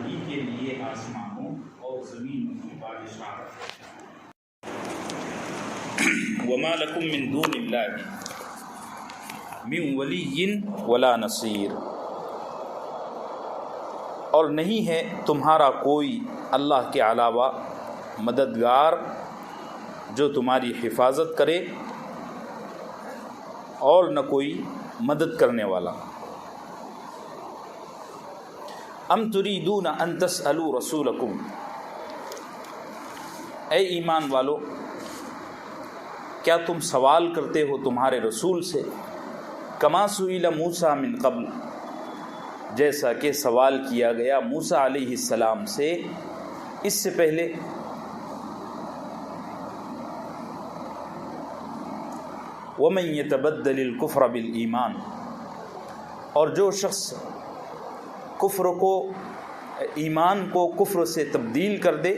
ہی کے لیے آسمانوں اور زمینوں کی بادشاہت ہے۔ وما لکم من دون اللہ من ولی ولا نصیر، اور نہیں ہے تمہارا کوئی اللہ کے علاوہ مددگار جو تمہاری حفاظت کرے، اور نہ کوئی مدد کرنے والا۔ ام تریدون ان تسألوا رسولکم، اے ایمان والو کیا تم سوال کرتے ہو تمہارے رسول سے، کما سئل موسیٰ من قبل، جیسا کہ سوال کیا گیا موسیٰ علیہ السلام سے اس سے پہلے۔ وَمَن يَتَبَدَّلِ الْكُفْرَ بِالْإِيمَانِ، اور جو شخص کفر کو ایمان کو کفر سے تبدیل کر دے،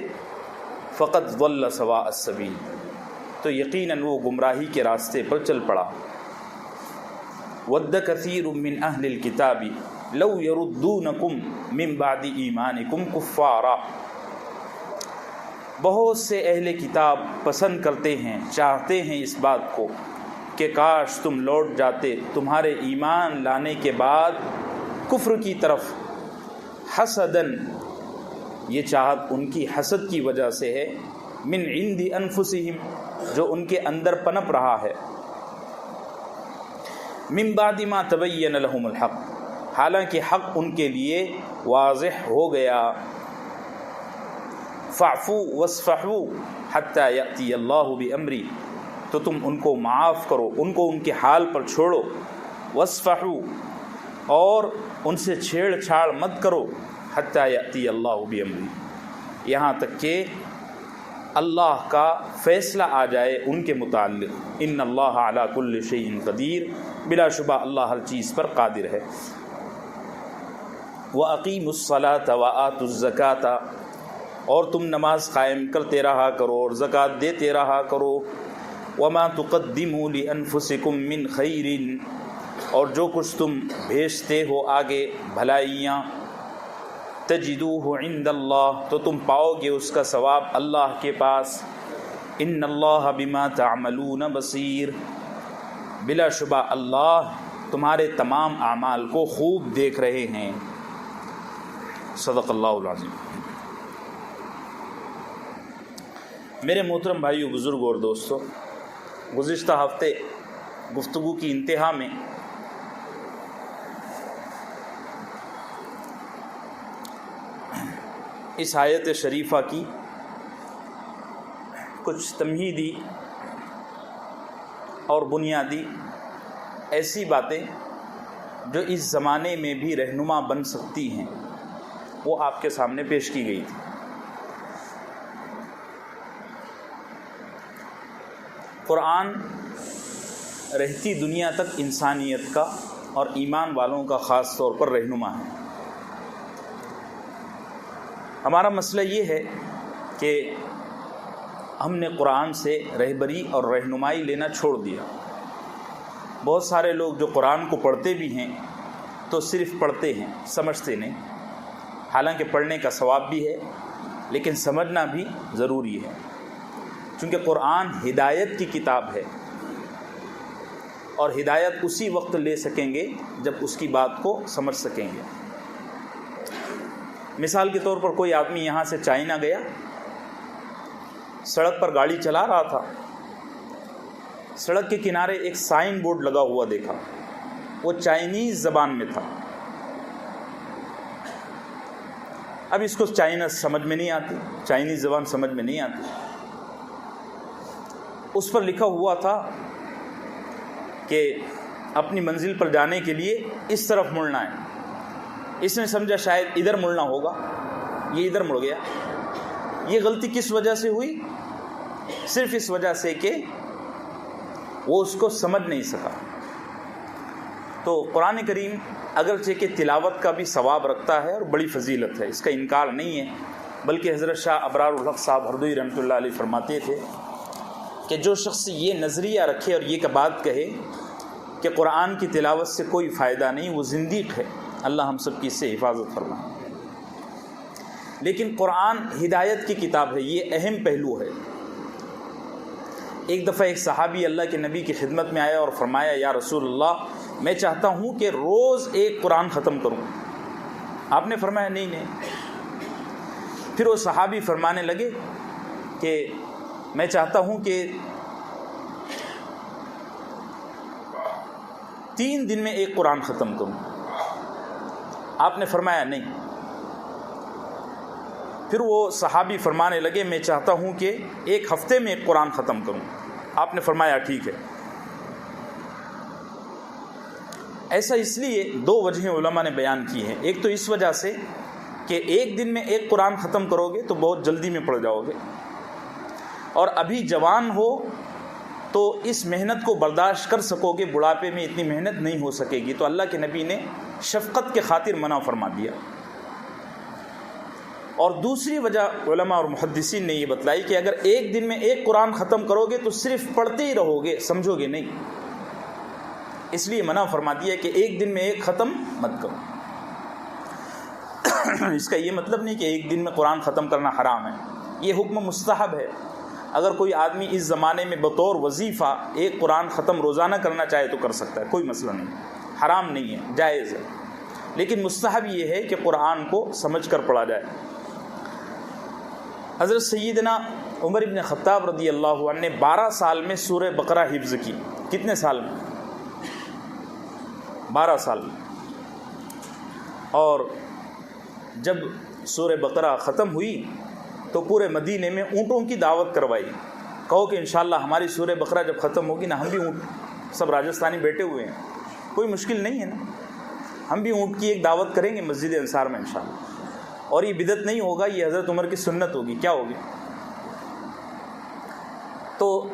فقط ضل سواء السبیل، تو یقیناً وہ گمراہی کے راستے پر چل پڑا۔ وَدَّ كَثِيرٌ مِّنْ أَهْلِ الْكِتَابِ لَوْ يَرُدُّونَكُمْ مِنْ بَعْدِ إِيمَانِكُمْ كُفَّارًا، بہت سے اہل کتاب پسند کرتے ہیں، چاہتے ہیں اس بات کو کہ کاش تم لوٹ جاتے تمہارے ایمان لانے کے بعد کفر کی طرف، حسداً، یہ چاہت ان کی حسد کی وجہ سے ہے، من عند انفسہم، جو ان کے اندر پنپ رہا ہے، من بعد ما تبین لہم الحق، حالانکہ حق ان کے لیے واضح ہو گیا۔ فاعفوا واصفحوا حتی یأتی اللہ بامری، تو تم ان کو معاف کرو، ان کو ان کے حال پر چھوڑو، واصفحوا، اور ان سے چھیڑ چھاڑ مت کرو، حتی یأتی اللہ بامری، یہاں تک کہ اللہ کا فیصلہ آ جائے ان کے متعلق۔ ان اللہ علی کل شیء قدیر، بلا شبہ اللہ ہر چیز پر قادر ہے۔ وَأَقِیمُوا الصَّلَاةَ وَآتُوا الزَّکَاةَ، اور تم نماز قائم کرتے رہا کرو اور زکوٰۃ دیتے رہا کرو۔ وَمَا تُقَدِّمُوا لِأَنفُسِكُم مِّن خَيْرٍ، اور جو کچھ تم بھیجتے ہو آگے بھلائیاں، تجدوہ عند اللہ، تو تم پاؤ گے اس کا ثواب اللہ کے پاس۔ ان اللہ بما تعملون بصیر، بلا شبہ اللہ تمہارے تمام اعمال کو خوب دیکھ رہے ہیں۔ صدق اللہ العظیم۔ میرے محترم بھائیو، بزرگوں اور دوستو، گزشتہ ہفتے گفتگو کی انتہا میں اس آیت شریفہ کی کچھ تمہیدی اور بنیادی ایسی باتیں جو اس زمانے میں بھی رہنما بن سکتی ہیں، وہ آپ کے سامنے پیش کی گئی تھی۔ قرآن رہتی دنیا تک انسانیت کا اور ایمان والوں کا خاص طور پر رہنما ہے۔ ہمارا مسئلہ یہ ہے کہ ہم نے قرآن سے رہبری اور رہنمائی لینا چھوڑ دیا۔ بہت سارے لوگ جو قرآن کو پڑھتے بھی ہیں تو صرف پڑھتے ہیں، سمجھتے نہیں، حالانکہ پڑھنے کا ثواب بھی ہے لیکن سمجھنا بھی ضروری ہے، چونکہ قرآن ہدایت کی کتاب ہے، اور ہدایت اسی وقت لے سکیں گے جب اس کی بات کو سمجھ سکیں گے۔ مثال کے طور پر کوئی آدمی یہاں سے چائنا گیا، سڑک پر گاڑی چلا رہا تھا، سڑک کے کنارے ایک سائن بورڈ لگا ہوا دیکھا، وہ چائنیز زبان میں تھا۔ اب اس کو چائنا سمجھ میں نہیں آتی، چائنیز زبان سمجھ میں نہیں آتی۔ اس پر لکھا ہوا تھا کہ اپنی منزل پر جانے کے لیے اس طرف مڑنا ہے۔ اس نے سمجھا شاید ادھر مڑنا ہوگا، یہ ادھر مڑ گیا۔ یہ غلطی کس وجہ سے ہوئی؟ صرف اس وجہ سے کہ وہ اس کو سمجھ نہیں سکا۔ تو قرآن کریم اگرچہ کہ تلاوت کا بھی ثواب رکھتا ہے اور بڑی فضیلت ہے، اس کا انکار نہیں ہے، بلکہ حضرت شاہ ابرار الحق صاحب ہردوئی رحمۃ اللہ علیہ فرماتے تھے کہ جو شخص یہ نظریہ رکھے اور یہ بات کہے کہ قرآن کی تلاوت سے کوئی فائدہ نہیں، وہ زندیق ہے۔ اللہ ہم سب کی اس سے حفاظت فرمائے۔ لیکن قرآن ہدایت کی کتاب ہے، یہ اہم پہلو ہے۔ ایک دفعہ ایک صحابی اللہ کے نبی کی خدمت میں آیا اور فرمایا یا رسول اللہ میں چاہتا ہوں کہ روز ایک قرآن ختم کروں۔ آپ نے فرمایا نہیں۔ پھر وہ صحابی فرمانے لگے کہ میں چاہتا ہوں کہ 3 دن میں ایک قرآن ختم کروں۔ آپ نے فرمایا نہیں۔ پھر وہ صحابی فرمانے لگے میں چاہتا ہوں کہ 1 ہفتے میں ایک قرآن ختم کروں۔ آپ نے فرمایا ٹھیک ہے۔ ایسا اس لیے 2 وجہیں علماء نے بیان کی ہیں۔ ایک تو اس وجہ سے کہ 1 دن میں ایک قرآن ختم کرو گے تو بہت جلدی میں پڑ جاؤ گے، اور ابھی جوان ہو تو اس محنت کو برداشت کر سکو گے، بڑھاپے میں اتنی محنت نہیں ہو سکے گی، تو اللہ کے نبی نے شفقت کے خاطر منع فرما دیا۔ اور دوسری وجہ علماء اور محدثین نے یہ بتلائی کہ اگر 1 دن میں ایک قرآن ختم کرو گے تو صرف پڑھتے ہی رہو گے، سمجھو گے نہیں، اس لیے منع فرما دیا کہ 1 دن میں ایک ختم مت کرو۔ اس کا یہ مطلب نہیں کہ 1 دن میں قرآن ختم کرنا حرام ہے، یہ حکم مستحب ہے۔ اگر کوئی آدمی اس زمانے میں بطور وظیفہ ایک قرآن ختم روزانہ کرنا چاہے تو کر سکتا ہے، کوئی مسئلہ نہیں، حرام نہیں ہے، جائز ہے، لیکن مستحب یہ ہے کہ قرآن کو سمجھ کر پڑھا جائے۔ حضرت سیدنا عمر بن خطاب رضی اللہ عنہ نے 12 سال میں سورہ بقرہ حفظ کی۔ کتنے سال میں؟ 12 سال میں۔ اور جب سورہ بقرہ ختم ہوئی تو پورے مدینے میں اونٹوں کی دعوت کروائی، کہو کہ انشاءاللہ ہماری سورہ بقرہ جب ختم ہوگی نا ہم بھی اونٹ، سب راجستھانی بیٹھے ہوئے ہیں، کوئی مشکل نہیں ہے نا، ہم بھی اونٹ کی ایک دعوت کریں گے مسجد انصار میں انشاءاللہ، اور یہ بدعت نہیں ہوگا، یہ حضرت عمر کی سنت ہوگی۔ کیا ہوگی؟ تو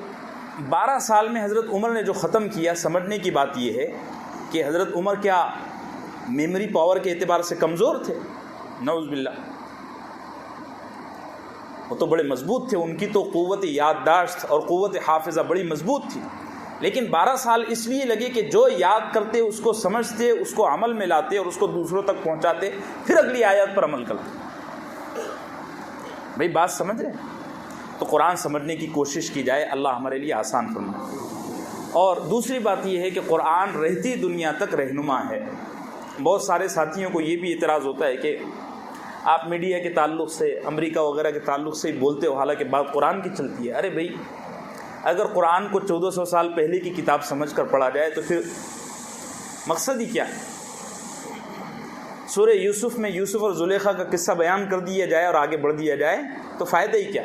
12 سال میں حضرت عمر نے جو ختم کیا، سمجھنے کی بات یہ ہے کہ حضرت عمر کیا میموری پاور کے اعتبار سے کمزور تھے؟ نعوذ باللہ، وہ تو بڑے مضبوط تھے، ان کی تو قوت یادداشت اور قوت حافظہ بڑی مضبوط تھی، لیکن 12 سال اس لیے لگے کہ جو یاد کرتے اس کو سمجھتے، اس کو عمل میں لاتے اور اس کو دوسروں تک پہنچاتے، پھر اگلی آیات پر عمل کرتے۔ بھئی بات سمجھ رہے ہیں؟ تو قرآن سمجھنے کی کوشش کی جائے، اللہ ہمارے لیے آسان فرمائے۔ اور دوسری بات یہ ہے کہ قرآن رہتی دنیا تک رہنما ہے۔ بہت سارے ساتھیوں کو یہ بھی اعتراض ہوتا ہے کہ آپ میڈیا کے تعلق سے، امریکہ وغیرہ کے تعلق سے ہی بولتے ہو، حالانکہ بات قرآن کی چلتی ہے۔ ارے بھائی، اگر قرآن کو 1400 سال پہلے کی کتاب سمجھ کر پڑھا جائے تو پھر مقصد ہی کیا ہے؟ سورہ یوسف میں یوسف اور زلیخا کا قصہ بیان کر دیا جائے اور آگے بڑھ دیا جائے تو فائدہ ہی کیا؟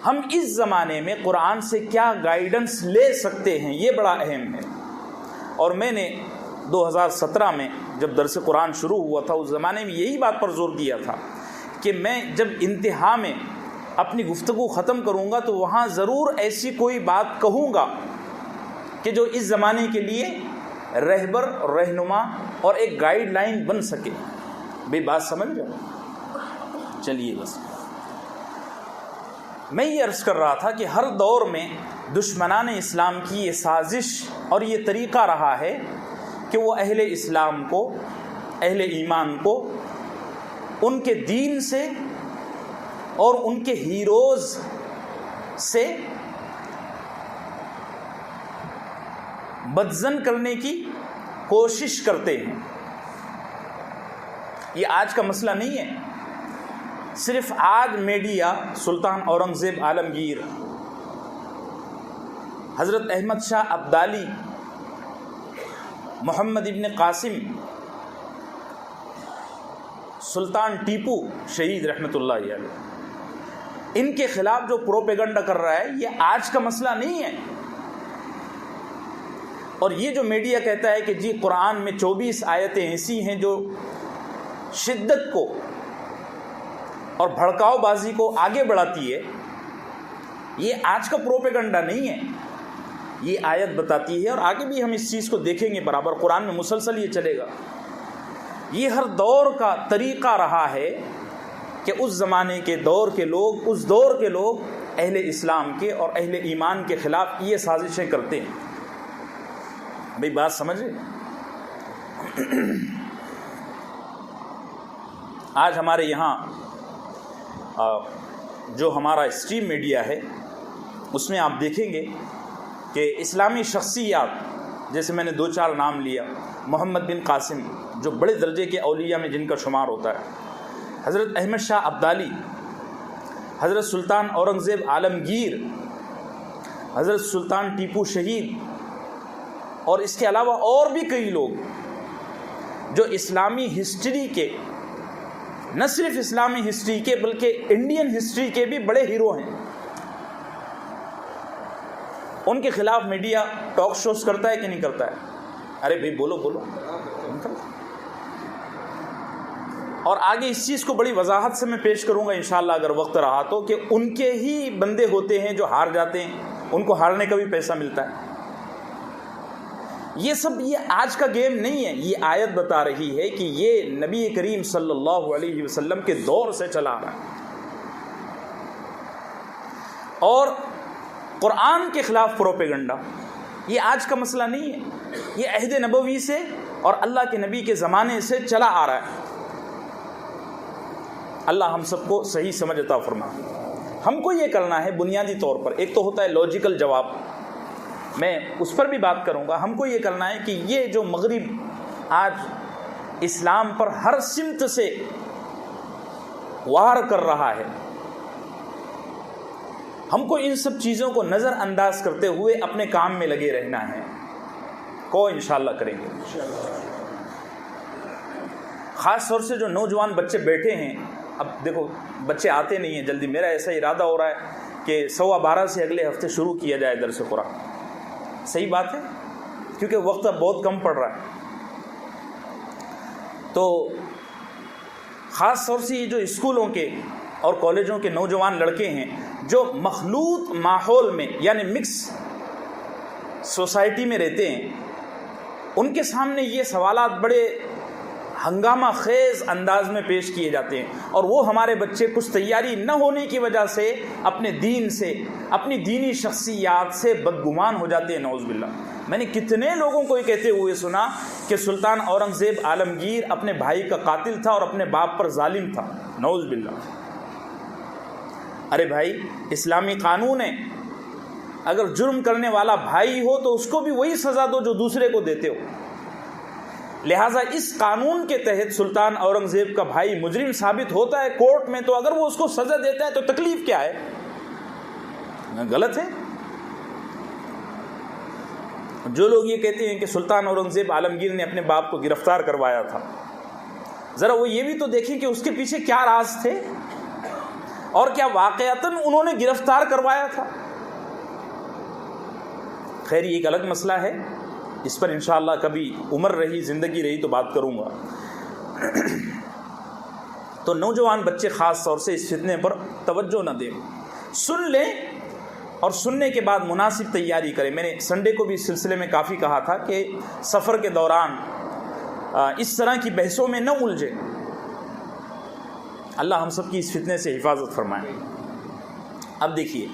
ہم اس زمانے میں قرآن سے کیا گائیڈنس لے سکتے ہیں، یہ بڑا اہم ہے۔ اور میں نے 2017 میں جب درس قرآن شروع ہوا تھا، اس زمانے میں یہی بات پر زور دیا تھا کہ میں جب انتہا میں اپنی گفتگو ختم کروں گا تو وہاں ضرور ایسی کوئی بات کہوں گا کہ جو اس زمانے کے لیے رہبر، رہنما اور ایک گائیڈ لائن بن سکے۔ بھئی بات سمجھ رہے؟ چلیے، بس میں یہ عرض کر رہا تھا کہ ہر دور میں دشمنان اسلام کی یہ سازش اور یہ طریقہ رہا ہے کہ وہ اہل اسلام کو، اہل ایمان کو ان کے دین سے اور ان کے ہیروز سے بدظن کرنے کی کوشش کرتے ہیں۔ یہ آج کا مسئلہ نہیں ہے، صرف آج میڈیا سلطان اورنگزیب عالمگیر، حضرت احمد شاہ ابدالی، محمد ابن قاسم، سلطان ٹیپو شہید رحمۃ اللہ علیہ، ان کے خلاف جو پروپیگنڈا کر رہا ہے یہ آج کا مسئلہ نہیں ہے۔ اور یہ جو میڈیا کہتا ہے کہ جی قرآن میں 24 آیتیں ایسی ہیں جو شدت کو اور بھڑکاؤ بازی کو آگے بڑھاتی ہے، یہ آج کا پروپیگنڈا نہیں ہے، یہ آیت بتاتی ہے، اور آگے بھی ہم اس چیز کو دیکھیں گے برابر، قرآن میں مسلسل یہ چلے گا۔ یہ ہر دور کا طریقہ رہا ہے کہ اس زمانے کے دور کے لوگ، اس دور کے لوگ اہل اسلام کے اور اہل ایمان کے خلاف یہ سازشیں کرتے ہیں۔ بھئی بات سمجھ رہے؟ آج ہمارے یہاں جو ہمارا اسٹریم میڈیا ہے اس میں آپ دیکھیں گے کہ اسلامی شخصیات، جیسے میں نے 2-4 نام لیا، محمد بن قاسم جو بڑے درجے کے اولیاء میں جن کا شمار ہوتا ہے، حضرت احمد شاہ ابدالی، حضرت سلطان اورنگزیب عالمگیر، حضرت سلطان ٹیپو شہید، اور اس کے علاوہ اور بھی کئی لوگ جو اسلامی ہسٹری کے، نہ صرف اسلامی ہسٹری کے بلکہ انڈین ہسٹری کے بھی بڑے ہیرو ہیں، ان کے خلاف میڈیا ٹاک شوز کرتا ہے کہ نہیں کرتا ہے؟ ارے بھائی بولو بولو۔ اور آگے اس چیز کو بڑی وضاحت سے میں پیش کروں گا انشاءاللہ اگر وقت رہا تو، کہ ان کے ہی بندے ہوتے ہیں جو ہار جاتے ہیں، ان کو ہارنے کا بھی پیسہ ملتا ہے۔ یہ سب یہ آج کا گیم نہیں ہے، یہ آیت بتا رہی ہے کہ یہ نبی کریم صلی اللہ علیہ وسلم کے دور سے چلا آ رہا ہے، اور قرآن کے خلاف پروپیگنڈا یہ آج کا مسئلہ نہیں ہے، یہ عہد نبوی سے اور اللہ کے نبی کے زمانے سے چلا آ رہا ہے۔ اللہ ہم سب کو صحیح سمجھ عطا فرمائے۔ ہم کو یہ کرنا ہے بنیادی طور پر، ایک تو ہوتا ہے لاجیکل جواب، میں اس پر بھی بات کروں گا۔ ہم کو یہ کرنا ہے کہ یہ جو مغرب آج اسلام پر ہر سمت سے وار کر رہا ہے، ہم کو ان سب چیزوں کو نظر انداز کرتے ہوئے اپنے کام میں لگے رہنا ہے، کو انشاءاللہ کریں گے۔ خاص طور سے جو نوجوان بچے بیٹھے ہیں، اب دیکھو بچے آتے نہیں ہیں جلدی، میرا ایسا ارادہ ہو رہا ہے کہ 12:15 سے اگلے ہفتے شروع کیا جائے درس قرآن۔ صحیح بات ہے، کیونکہ وقت اب بہت کم پڑ رہا ہے، تو خاص طور سے یہ جو اسکولوں کے اور کالجوں کے نوجوان لڑکے ہیں جو مخلوط ماحول میں یعنی مکس سوسائٹی میں رہتے ہیں، ان کے سامنے یہ سوالات بڑے ہنگامہ خیز انداز میں پیش کیے جاتے ہیں، اور وہ ہمارے بچے کچھ تیاری نہ ہونے کی وجہ سے اپنے دین سے، اپنی دینی شخصیات سے بدگمان ہو جاتے ہیں، نعوذ باللہ۔ میں نے کتنے لوگوں کو یہ کہتے ہوئے سنا کہ سلطان اورنگزیب عالمگیر اپنے بھائی کا قاتل تھا اور اپنے باپ پر ظالم تھا، نعوذ باللہ۔ ارے بھائی اسلامی قانون ہے، اگر جرم کرنے والا بھائی ہو تو اس کو بھی وہی سزا دو جو دوسرے کو دیتے ہو، لہٰذا اس قانون کے تحت سلطان اورنگزیب کا بھائی مجرم ثابت ہوتا ہے کورٹ میں، تو اگر وہ اس کو سزا دیتا ہے تو تکلیف کیا ہے؟ غلط ہے۔ جو لوگ یہ کہتے ہیں کہ سلطان اورنگزیب عالمگیر نے اپنے باپ کو گرفتار کروایا تھا، ذرا وہ یہ بھی تو دیکھیں کہ اس کے پیچھے کیا راز تھے، اور کیا واقعتاً انہوں نے گرفتار کروایا تھا؟ خیر یہ ایک الگ مسئلہ ہے، اس پر انشاءاللہ کبھی عمر رہی زندگی رہی تو بات کروں گا۔ تو نوجوان بچے خاص طور سے اس فتنے پر توجہ نہ دیں، سن لیں اور سننے کے بعد مناسب تیاری کریں۔ میں نے سنڈے کو بھی اس سلسلے میں کافی کہا تھا کہ سفر کے دوران اس طرح کی بحثوں میں نہ الجھیں، اللہ ہم سب کی اس فتنے سے حفاظت فرمائے۔ اب دیکھیے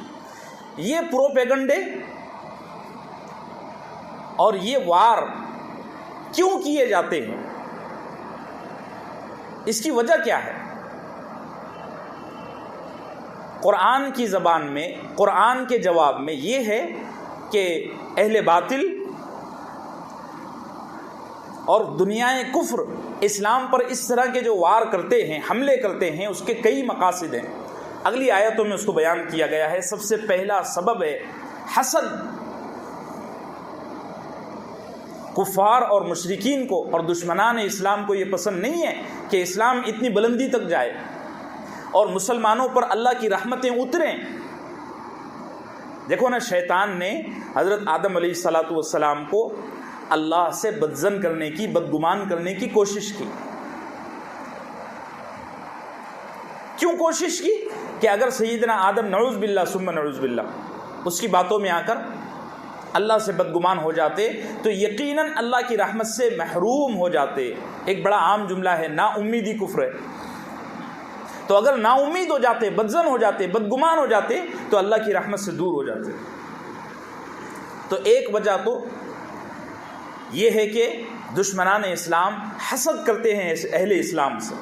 یہ پروپیگنڈے اور یہ وار کیوں کیے جاتے ہیں، اس کی وجہ کیا ہے؟ قرآن کی زبان میں، قرآن کے جواب میں یہ ہے کہ اہل باطل اور دنیائے کفر اسلام پر اس طرح کے جو وار کرتے ہیں، حملے کرتے ہیں، اس کے کئی مقاصد ہیں، اگلی آیتوں میں اس کو بیان کیا گیا ہے۔ سب سے پہلا سبب ہے حسد۔ کفار اور مشرکین کو اور دشمنان اسلام کو یہ پسند نہیں ہے کہ اسلام اتنی بلندی تک جائے اور مسلمانوں پر اللہ کی رحمتیں اتریں۔ دیکھو نا، شیطان نے حضرت آدم علیہ السلام کو اللہ سے بدظن کرنے کی، بدگمان کرنے کی کوشش کی۔ کیوں کوشش کی؟ کہ اگر سیدنا آدم نعوذ باللہ ثم نعوذ باللہ اس کی باتوں میں آ کر اللہ سے بدگمان ہو جاتے تو یقیناً اللہ کی رحمت سے محروم ہو جاتے۔ ایک بڑا عام جملہ ہے، نا امیدی کفر ہے۔ تو اگر نا امید ہو جاتے، بدظن ہو جاتے، بدگمان ہو جاتے تو اللہ کی رحمت سے دور ہو جاتے۔ تو ایک وجہ تو یہ ہے کہ دشمنان اسلام حسد کرتے ہیں اہل اسلام سے،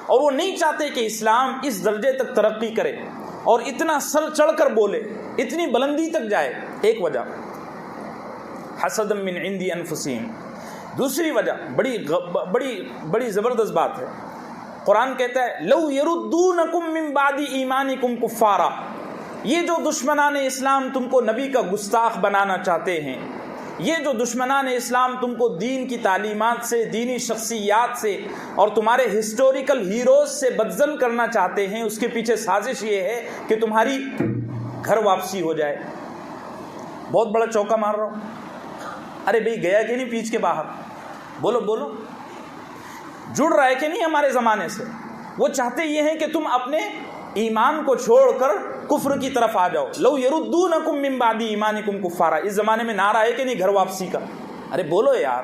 اور وہ نہیں چاہتے کہ اسلام اس درجے تک ترقی کرے اور اتنا سر چڑھ کر بولے، اتنی بلندی تک جائے. ایک وجہ حسدا من عند انفسہم. دوسری وجہ بڑی زبردست بات ہے. قرآن کہتا ہے لو یردونکم من بعد ایمانکم کفارا. یہ جو دشمنان اسلام تم کو نبی کا گستاخ بنانا چاہتے ہیں، یہ جو دشمنان اسلام تم کو دین کی تعلیمات سے، دینی شخصیات سے اور تمہارے ہسٹوریکل ہیروز سے بدزن کرنا چاہتے ہیں، اس کے پیچھے سازش یہ ہے کہ تمہاری گھر واپسی ہو جائے. بہت بڑا چوکا مار رہا ہوں. ارے بھئی گیا کہ نہیں پیچھ کے باہر؟ بولو بولو. جڑ رہا ہے کہ نہیں ہمارے زمانے سے؟ وہ چاہتے یہ ہیں کہ تم اپنے ایمان کو چھوڑ کر کفر کی طرف آ جاؤ. لو یردونکم من بعد ایمانکم کفارا. اس زمانے میں نعرہ ہے کہ نہیں گھر واپسی کا؟ ارے بولو یار.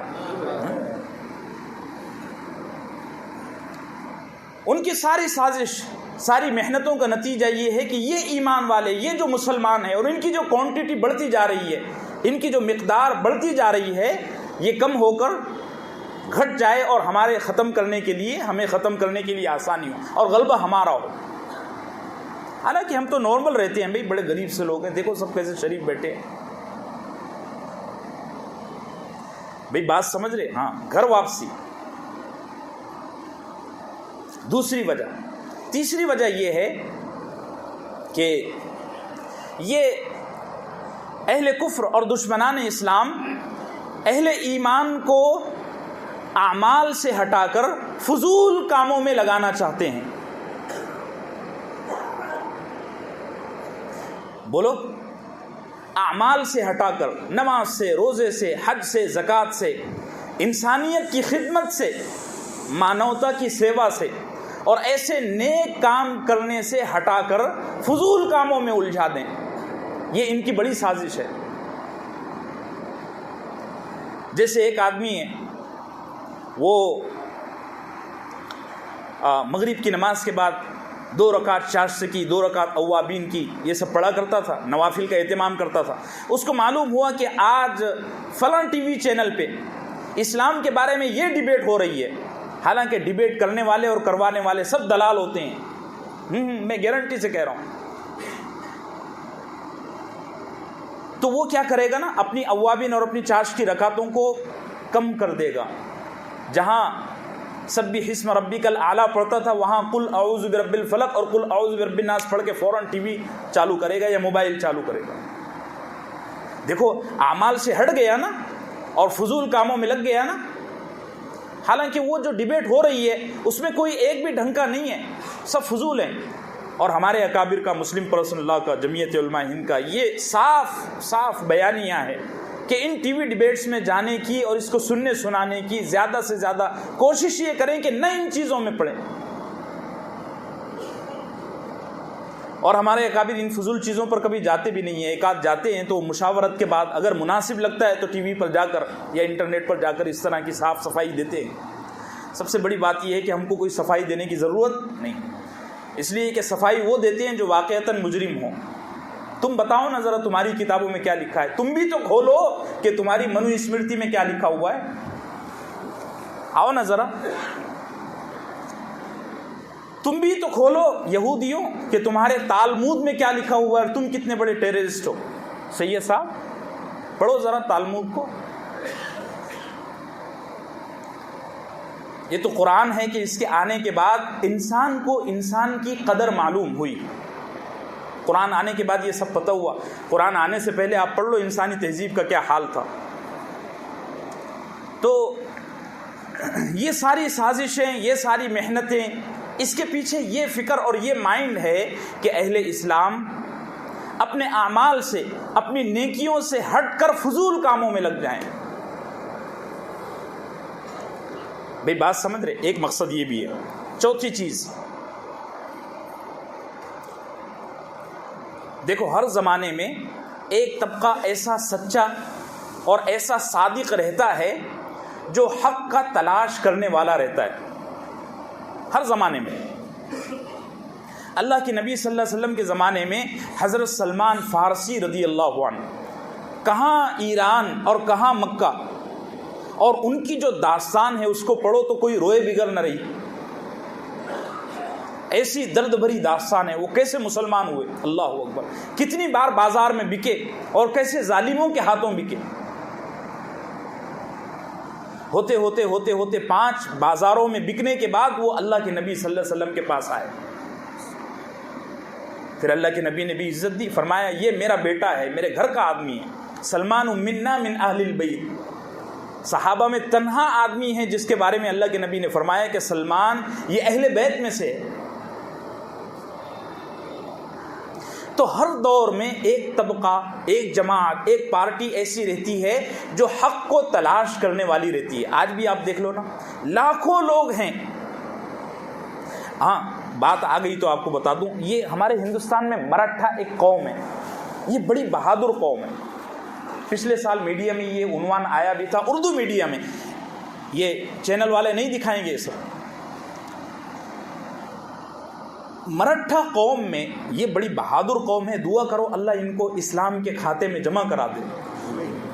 ان کی ساری سازش، ساری محنتوں کا نتیجہ یہ ہے کہ یہ ایمان والے، یہ جو مسلمان ہیں، اور ان کی جو کوانٹٹی بڑھتی جا رہی ہے، ان کی جو مقدار بڑھتی جا رہی ہے، یہ کم ہو کر گھٹ جائے اور ہمیں ختم کرنے کے لیے آسانی ہو اور غلبہ ہمارا ہو. حالانکہ ہم تو نارمل رہتے ہیں بھائی، بڑے غریب سے لوگ ہیں، دیکھو سب کیسے شریف بیٹھے ہیں. بھائی بات سمجھ رہے؟ ہاں، گھر واپسی دوسری وجہ. تیسری وجہ یہ ہے کہ یہ اہل کفر اور دشمنان اسلام اہل ایمان کو اعمال سے ہٹا کر فضول کاموں میں لگانا چاہتے ہیں. بولو. اعمال سے ہٹا کر، نماز سے، روزے سے، حج سے، زکوٰۃ سے، انسانیت کی خدمت سے، مانوتا کی سیوا سے اور ایسے نیک کام کرنے سے ہٹا کر فضول کاموں میں الجھا دیں. یہ ان کی بڑی سازش ہے. جیسے ایک آدمی ہے، وہ مغرب کی نماز کے بعد 2 رکعت چاشت کی، 2 رکعت اوابین کی، یہ سب پڑھا کرتا تھا، نوافل کا اہتمام کرتا تھا. اس کو معلوم ہوا کہ آج فلاں ٹی وی چینل پہ اسلام کے بارے میں یہ ڈیبیٹ ہو رہی ہے. حالانکہ ڈیبیٹ کرنے والے اور کروانے والے سب دلال ہوتے ہیں، میں گارنٹی سے کہہ رہا ہوں. تو وہ کیا کرے گا نا، اپنی اوابین اور اپنی چاشت کی رکعتوں کو کم کر دے گا. جہاں سبح اسم ربک الاعلی پڑھتا تھا، وہاں قل اعوذ برب الفلق اور قل اعوذ برب الناس پڑھ کے فوراً ٹی وی چالو کرے گا یا موبائل چالو کرے گا. دیکھو اعمال سے ہٹ گیا نا اور فضول کاموں میں لگ گیا نا. حالانکہ وہ جو ڈیبیٹ ہو رہی ہے اس میں کوئی ایک بھی ڈھنگ کا نہیں ہے، سب فضول ہیں. اور ہمارے اکابر کا، مسلم پرسن اللہ کا، جمعیت علماء ہند کا یہ صاف بیانیہ ہے کہ ان ٹی وی ڈیبیٹس میں جانے کی اور اس کو سننے سنانے کی زیادہ سے زیادہ کوشش یہ کریں کہ نہ ان چیزوں میں پڑیں. اور ہمارے اکابر ان فضول چیزوں پر کبھی جاتے بھی نہیں ہیں. ایک آدھ جاتے ہیں تو مشاورت کے بعد اگر مناسب لگتا ہے تو ٹی وی پر جا کر یا انٹرنیٹ پر جا کر اس طرح کی صاف صفائی دیتے ہیں. سب سے بڑی بات یہ ہے کہ ہم کو کوئی صفائی دینے کی ضرورت نہیں، اس لیے کہ صفائی وہ دیتے ہیں جو واقعتاً مجرم ہوں. تم بتاؤ نا ذرا تمہاری کتابوں میں کیا لکھا ہے، تم بھی تو کھولو کہ تمہاری منو اسمرتی میں کیا لکھا ہوا ہے. آؤ نا ذرا، تم بھی تو کھولو یہودیوں کہ تمہارے تالمود میں کیا لکھا ہوا ہے، تم کتنے بڑے ٹیررسٹ ہو. سید صاحب پڑھو ذرا تالمود کو. یہ تو قرآن ہے کہ اس کے آنے کے بعد انسان کو انسان کی قدر معلوم ہوئی. قرآن آنے کے بعد یہ سب پتہ ہوا. قرآن آنے سے پہلے آپ پڑھ لو انسانی تہذیب کا کیا حال تھا. تو یہ ساری سازشیں، یہ ساری محنتیں، اس کے پیچھے یہ فکر اور یہ مائنڈ ہے کہ اہل اسلام اپنے اعمال سے، اپنی نیکیوں سے ہٹ کر فضول کاموں میں لگ جائیں. بھئی بات سمجھ رہے؟ ایک مقصد یہ بھی ہے. چوتھی چیز، دیکھو ہر زمانے میں ایک طبقہ ایسا سچا اور ایسا صادق رہتا ہے جو حق کا تلاش کرنے والا رہتا ہے. ہر زمانے میں. اللہ کے نبی صلی اللہ علیہ وسلم کے زمانے میں حضرت سلمان فارسی رضی اللہ عنہ کہاں ایران اور کہاں مکہ، اور ان کی جو داستان ہے اس کو پڑھو تو کوئی روئے بغیر نہ رہی. ایسی درد بھری داستان ہے، وہ کیسے مسلمان ہوئے، اللہ اکبر، کتنی بار بازار میں بکے اور کیسے ظالموں کے ہاتھوں بکے، ہوتے ہوتے ہوتے ہوتے 5 بازاروں میں بکنے کے بعد وہ اللہ کے نبی صلی اللہ علیہ وسلم کے پاس آئے. پھر اللہ کے نبی نے بھی عزت دی، فرمایا یہ میرا بیٹا ہے، میرے گھر کا آدمی ہے، سلمان منا من اہل البیت. صحابہ میں تنہا آدمی ہے جس کے بارے میں اللہ کے نبی نے فرمایا کہ سلمان یہ اہل بیت میں سے ہے. تو ہر دور میں ایک طبقہ، ایک جماعت، ایک پارٹی ایسی رہتی ہے جو حق کو تلاش کرنے والی رہتی ہے. آج بھی آپ دیکھ لو نا، لاکھوں لوگ ہیں. ہاں بات آ گئی تو آپ کو بتا دوں، یہ ہمارے ہندوستان میں مراٹھا ایک قوم ہے، یہ بڑی بہادر قوم ہے. پچھلے سال میڈیا میں یہ عنوان آیا بھی تھا، اردو میڈیا میں، یہ چینل والے نہیں دکھائیں گے یہ سب. مراٹھا قوم میں یہ بڑی بہادر قوم ہے، دعا کرو اللہ ان کو اسلام کے کھاتے میں جمع کرا دے.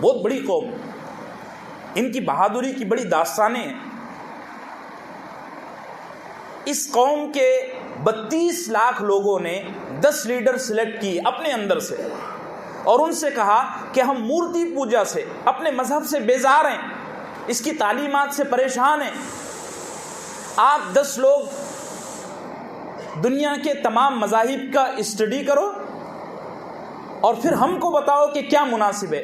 بہت بڑی قوم، ان کی بہادری کی بڑی داستانیں ہیں. اس قوم کے 32 لاکھ لوگوں نے 10 لیڈر سلیکٹ کیے اپنے اندر سے، اور ان سے کہا کہ ہم مورتی پوجا سے، اپنے مذہب سے بیزار ہیں، اس کی تعلیمات سے پریشان ہیں. آپ 10 لوگ دنیا کے تمام مذاہب کا اسٹڈی کرو اور پھر ہم کو بتاؤ کہ کیا مناسب ہے.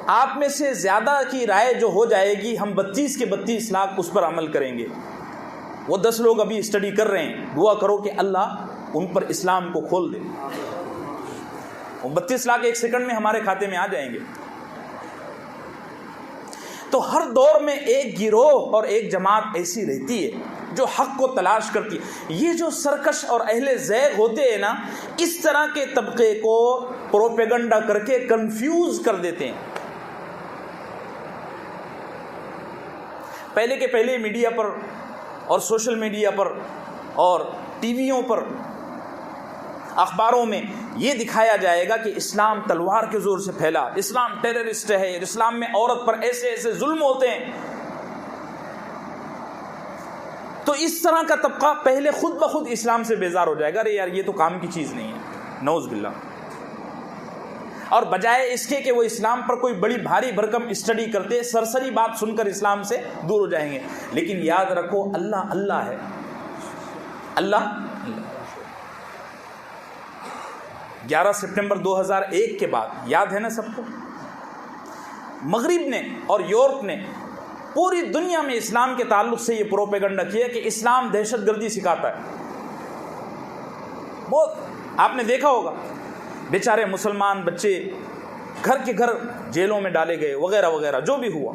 آپ میں سے زیادہ کی رائے جو ہو جائے گی، ہم 32 کے 32 لاکھ اس پر عمل کریں گے. وہ 10 لوگ ابھی اسٹڈی کر رہے ہیں، دعا کرو کہ اللہ ان پر اسلام کو کھول دے. وہ 32 لاکھ ایک سیکنڈ میں ہمارے کھاتے میں آ جائیں گے. تو ہر دور میں ایک گروہ اور ایک جماعت ایسی رہتی ہے جو حق کو تلاش کرتی ہے. یہ جو سرکش اور اہل زیغ ہوتے ہیں نا، اس طرح کے طبقے کو پروپیگنڈا کر کے کنفیوز کر دیتے ہیں. پہلے کے پہلے میڈیا پر اور سوشل میڈیا پر اور ٹی ویوں پر، اخباروں میں یہ دکھایا جائے گا کہ اسلام تلوار کے زور سے پھیلا، اسلام ٹیررسٹ ہے، اسلام میں عورت پر ایسے ایسے ظلم ہوتے ہیں. تو اس طرح کا طبقہ پہلے خود بخود اسلام سے بیزار ہو جائے گا، ارے یار یہ تو کام کی چیز نہیں ہے، نعوذ باللہ. اور بجائے اس کے کہ وہ اسلام پر کوئی بڑی بھاری بھرکم اسٹڈی کرتے، سرسری بات سن کر اسلام سے دور ہو جائیں گے. لیکن یاد رکھو اللہ اللہ ہے، اللہ. 11 سپٹمبر 2001 کے بعد یاد ہے نا سب کو، مغرب نے اور یورپ نے پوری دنیا میں اسلام کے تعلق سے یہ پروپیگنڈا کیا کہ اسلام دہشت گردی سکھاتا ہے. بہت آپ نے دیکھا ہوگا، بیچارے مسلمان بچے گھر کے گھر جیلوں میں ڈالے گئے وغیرہ وغیرہ، جو بھی ہوا.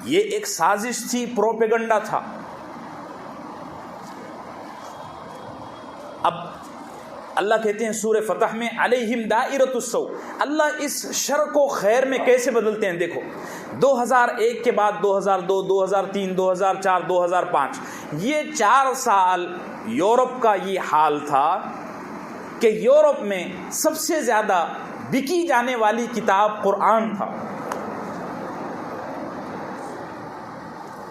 یہ ایک سازش تھی، پروپیگنڈا تھا. اب اللہ کہتے ہیں سورہ فتح میں علیہم دائرۃ السوء، اللہ اس شر کو خیر میں کیسے بدلتے ہیں. دیکھو 2001 کے بعد 2002، 2003، 2004، 2005، یہ 4 سال یورپ کا یہ حال تھا کہ یورپ میں سب سے زیادہ بکی جانے والی کتاب قرآن تھا.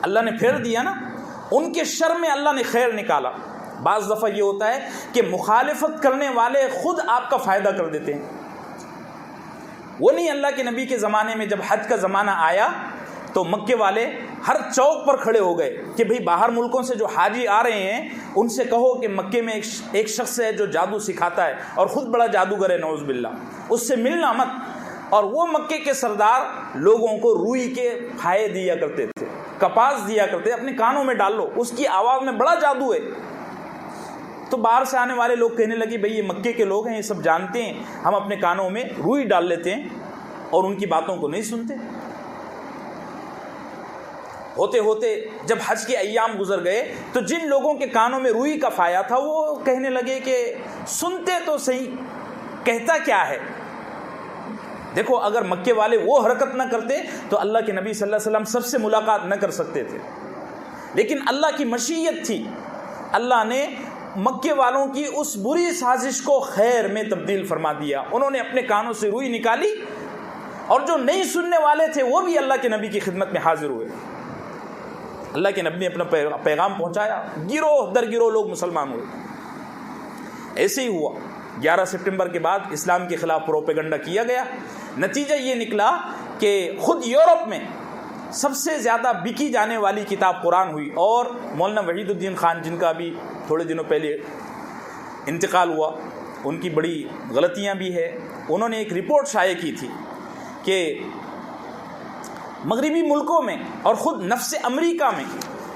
اللہ نے پھیر دیا نا، ان کے شر میں اللہ نے خیر نکالا. بعض دفعہ یہ ہوتا ہے کہ مخالفت کرنے والے خود آپ کا فائدہ کر دیتے ہیں. وہ نہیں، اللہ کے نبی کے زمانے میں جب حج کا زمانہ آیا تو مکے والے ہر چوک پر کھڑے ہو گئے کہ بھئی باہر ملکوں سے جو حاجی آ رہے ہیں ان سے کہو کہ مکے میں ایک شخص ہے جو جادو سکھاتا ہے اور خود بڑا جادوگر ہے، نعوذ باللہ، اس سے ملنا مت. اور وہ مکے کے سردار لوگوں کو روئی کے پھائے دیا کرتے تھے، کپاس دیا کرتے، اپنے کانوں میں ڈال لو، اس کی آواز میں بڑا جادو ہے. تو باہر سے آنے والے لوگ کہنے لگے بھئی یہ مکے کے لوگ ہیں، یہ سب جانتے ہیں، ہم اپنے کانوں میں روئی ڈال لیتے ہیں اور ان کی باتوں کو نہیں سنتے. ہوتے ہوتے جب حج کے ایام گزر گئے تو جن لوگوں کے کانوں میں روئی کا فایا تھا وہ کہنے لگے کہ سنتے تو صحیح، کہتا کیا ہے. دیکھو اگر مکے والے وہ حرکت نہ کرتے تو اللہ کے نبی صلی اللہ علیہ وسلم سب سے ملاقات نہ کر سکتے تھے. لیکن اللہ کی مشیت تھی، اللہ نے مکے والوں کی اس بری سازش کو خیر میں تبدیل فرما دیا. انہوں نے اپنے کانوں سے روئی نکالی اور جو نہیں سننے والے تھے وہ بھی اللہ کے نبی کی خدمت میں حاضر ہوئے. اللہ کے نبی نے اپنا پیغام پہنچایا، گروہ در گروہ لوگ مسلمان ہوئے۔ ایسے ہی ہوا، 11 سپٹمبر کے بعد اسلام کے خلاف پروپیگنڈا کیا گیا، نتیجہ یہ نکلا کہ خود یورپ میں سب سے زیادہ بکی جانے والی کتاب قرآن ہوئی، اور مولانا وحید الدین خان جن کا بھی تھوڑے دنوں پہلے انتقال ہوا، ان کی بڑی غلطیاں بھی ہے، انہوں نے ایک رپورٹ شائع کی تھی کہ مغربی ملکوں میں اور خود نفس امریکہ میں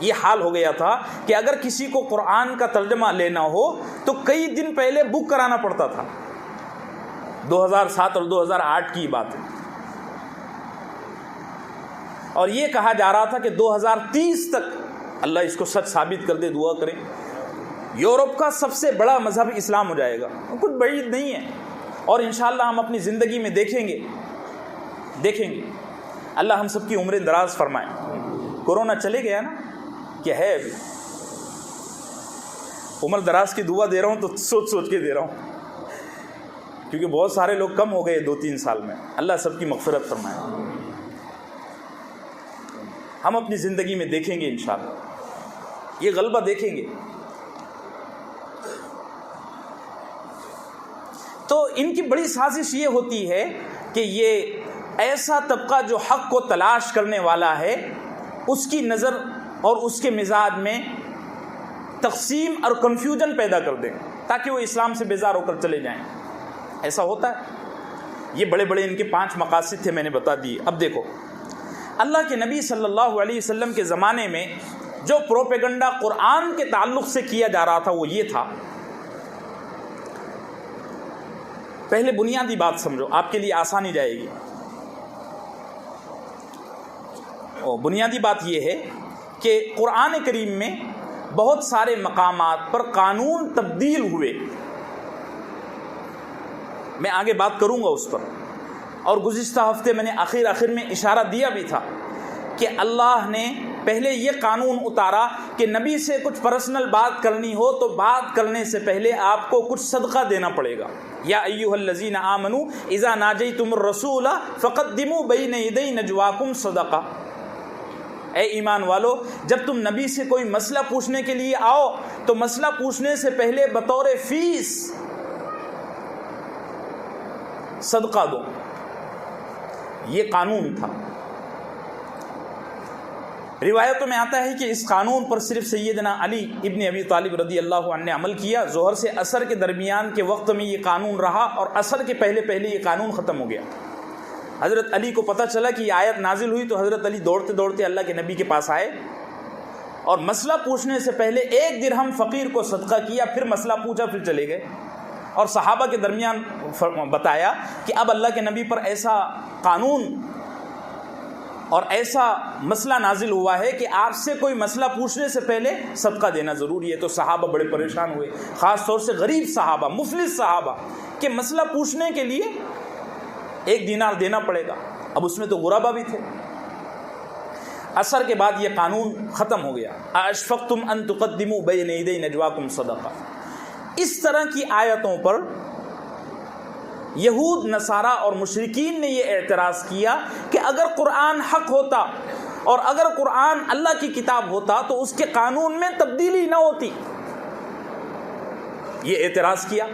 یہ حال ہو گیا تھا کہ اگر کسی کو قرآن کا ترجمہ لینا ہو تو کئی دن پہلے بک کرانا پڑتا تھا۔ 2007 اور 2008 کی بات ہے، اور یہ کہا جا رہا تھا کہ 2030 تک اللہ اس کو سچ ثابت کر دے، دعا کریں، یورپ کا سب سے بڑا مذہب اسلام ہو جائے گا۔ کچھ بعید نہیں ہے، اور انشاءاللہ ہم اپنی زندگی میں دیکھیں گے۔ اللہ ہم سب کی عمریں دراز فرمائے۔ کورونا چلے گیا نا، کیا ہے ابھی عمر دراز کی دعا دے رہا ہوں تو سوچ کے دے رہا ہوں، کیونکہ بہت سارے لوگ کم ہو گئے 2-3 سال میں۔ اللہ سب کی مغفرت فرمائے۔ ہم اپنی زندگی میں دیکھیں گے انشاءاللہ، یہ غلبہ دیکھیں گے۔ تو ان کی بڑی سازش یہ ہوتی ہے کہ یہ ایسا طبقہ جو حق کو تلاش کرنے والا ہے، اس کی نظر اور اس کے مزاج میں تقسیم اور کنفیوژن پیدا کر دیں تاکہ وہ اسلام سے بیزار ہو کر چلے جائیں۔ ایسا ہوتا ہے۔ یہ بڑے بڑے ان کے 5 مقاصد تھے، میں نے بتا دیے۔ اب دیکھو، اللہ کے نبی صلی اللہ علیہ وسلم کے زمانے میں جو پروپیگنڈا قرآن کے تعلق سے کیا جا رہا تھا وہ یہ تھا۔ پہلے بنیادی بات سمجھو، آپ کے لیے آسانی جائے گی۔ بنیادی بات یہ ہے کہ قرآن کریم میں بہت سارے مقامات پر قانون تبدیل ہوئے، میں آگے بات کروں گا اس پر، اور گزشتہ ہفتے میں نے آخر میں اشارہ دیا بھی تھا کہ اللہ نے پہلے یہ قانون اتارا کہ نبی سے کچھ پرسنل بات کرنی ہو تو بات کرنے سے پہلے آپ کو کچھ صدقہ دینا پڑے گا۔ یا ایھا الذین آمنوا اذا ناجیتم الرسول فقدموا بین یدی نجواکم صدقہ، اے ایمان والو، جب تم نبی سے کوئی مسئلہ پوچھنے کے لیے آؤ تو مسئلہ پوچھنے سے پہلے بطور فیس صدقہ دو۔ یہ قانون تھا۔ روایتوں میں آتا ہے کہ اس قانون پر صرف سیدنا علی ابن ابی طالب رضی اللہ عنہ نے عمل کیا۔ ظہر سے عصر کے درمیان کے وقت میں یہ قانون رہا، اور عصر کے پہلے یہ قانون ختم ہو گیا۔ حضرت علی کو پتہ چلا کہ یہ آیت نازل ہوئی تو حضرت علی دوڑتے دوڑتے اللہ کے نبی کے پاس آئے، اور مسئلہ پوچھنے سے پہلے 1 درہم فقیر کو صدقہ کیا، پھر مسئلہ پوچھا، پھر چلے گئے، اور صحابہ کے درمیان بتایا کہ اب اللہ کے نبی پر ایسا قانون اور ایسا مسئلہ نازل ہوا ہے کہ آپ سے کوئی مسئلہ پوچھنے سے پہلے صدقہ دینا ضروری ہے۔ تو صحابہ بڑے پریشان ہوئے، خاص طور سے غریب صحابہ، مفلس صحابہ، کہ مسئلہ پوچھنے کے لیے 1 دینار دینا پڑے گا۔ اب اس میں تو غربا بھی تھے۔ عصر کے بعد یہ قانون ختم ہو گیا۔ اشفقتم ان تقدموا بین یدی نجواکم صدقہ۔ اس طرح کی آیتوں پر یہود، نصارہ اور مشرکین نے یہ اعتراض کیا کہ اگر قرآن حق ہوتا اور اگر قرآن اللہ کی کتاب ہوتا تو اس کے قانون میں تبدیلی نہ ہوتی۔ یہ اعتراض کیا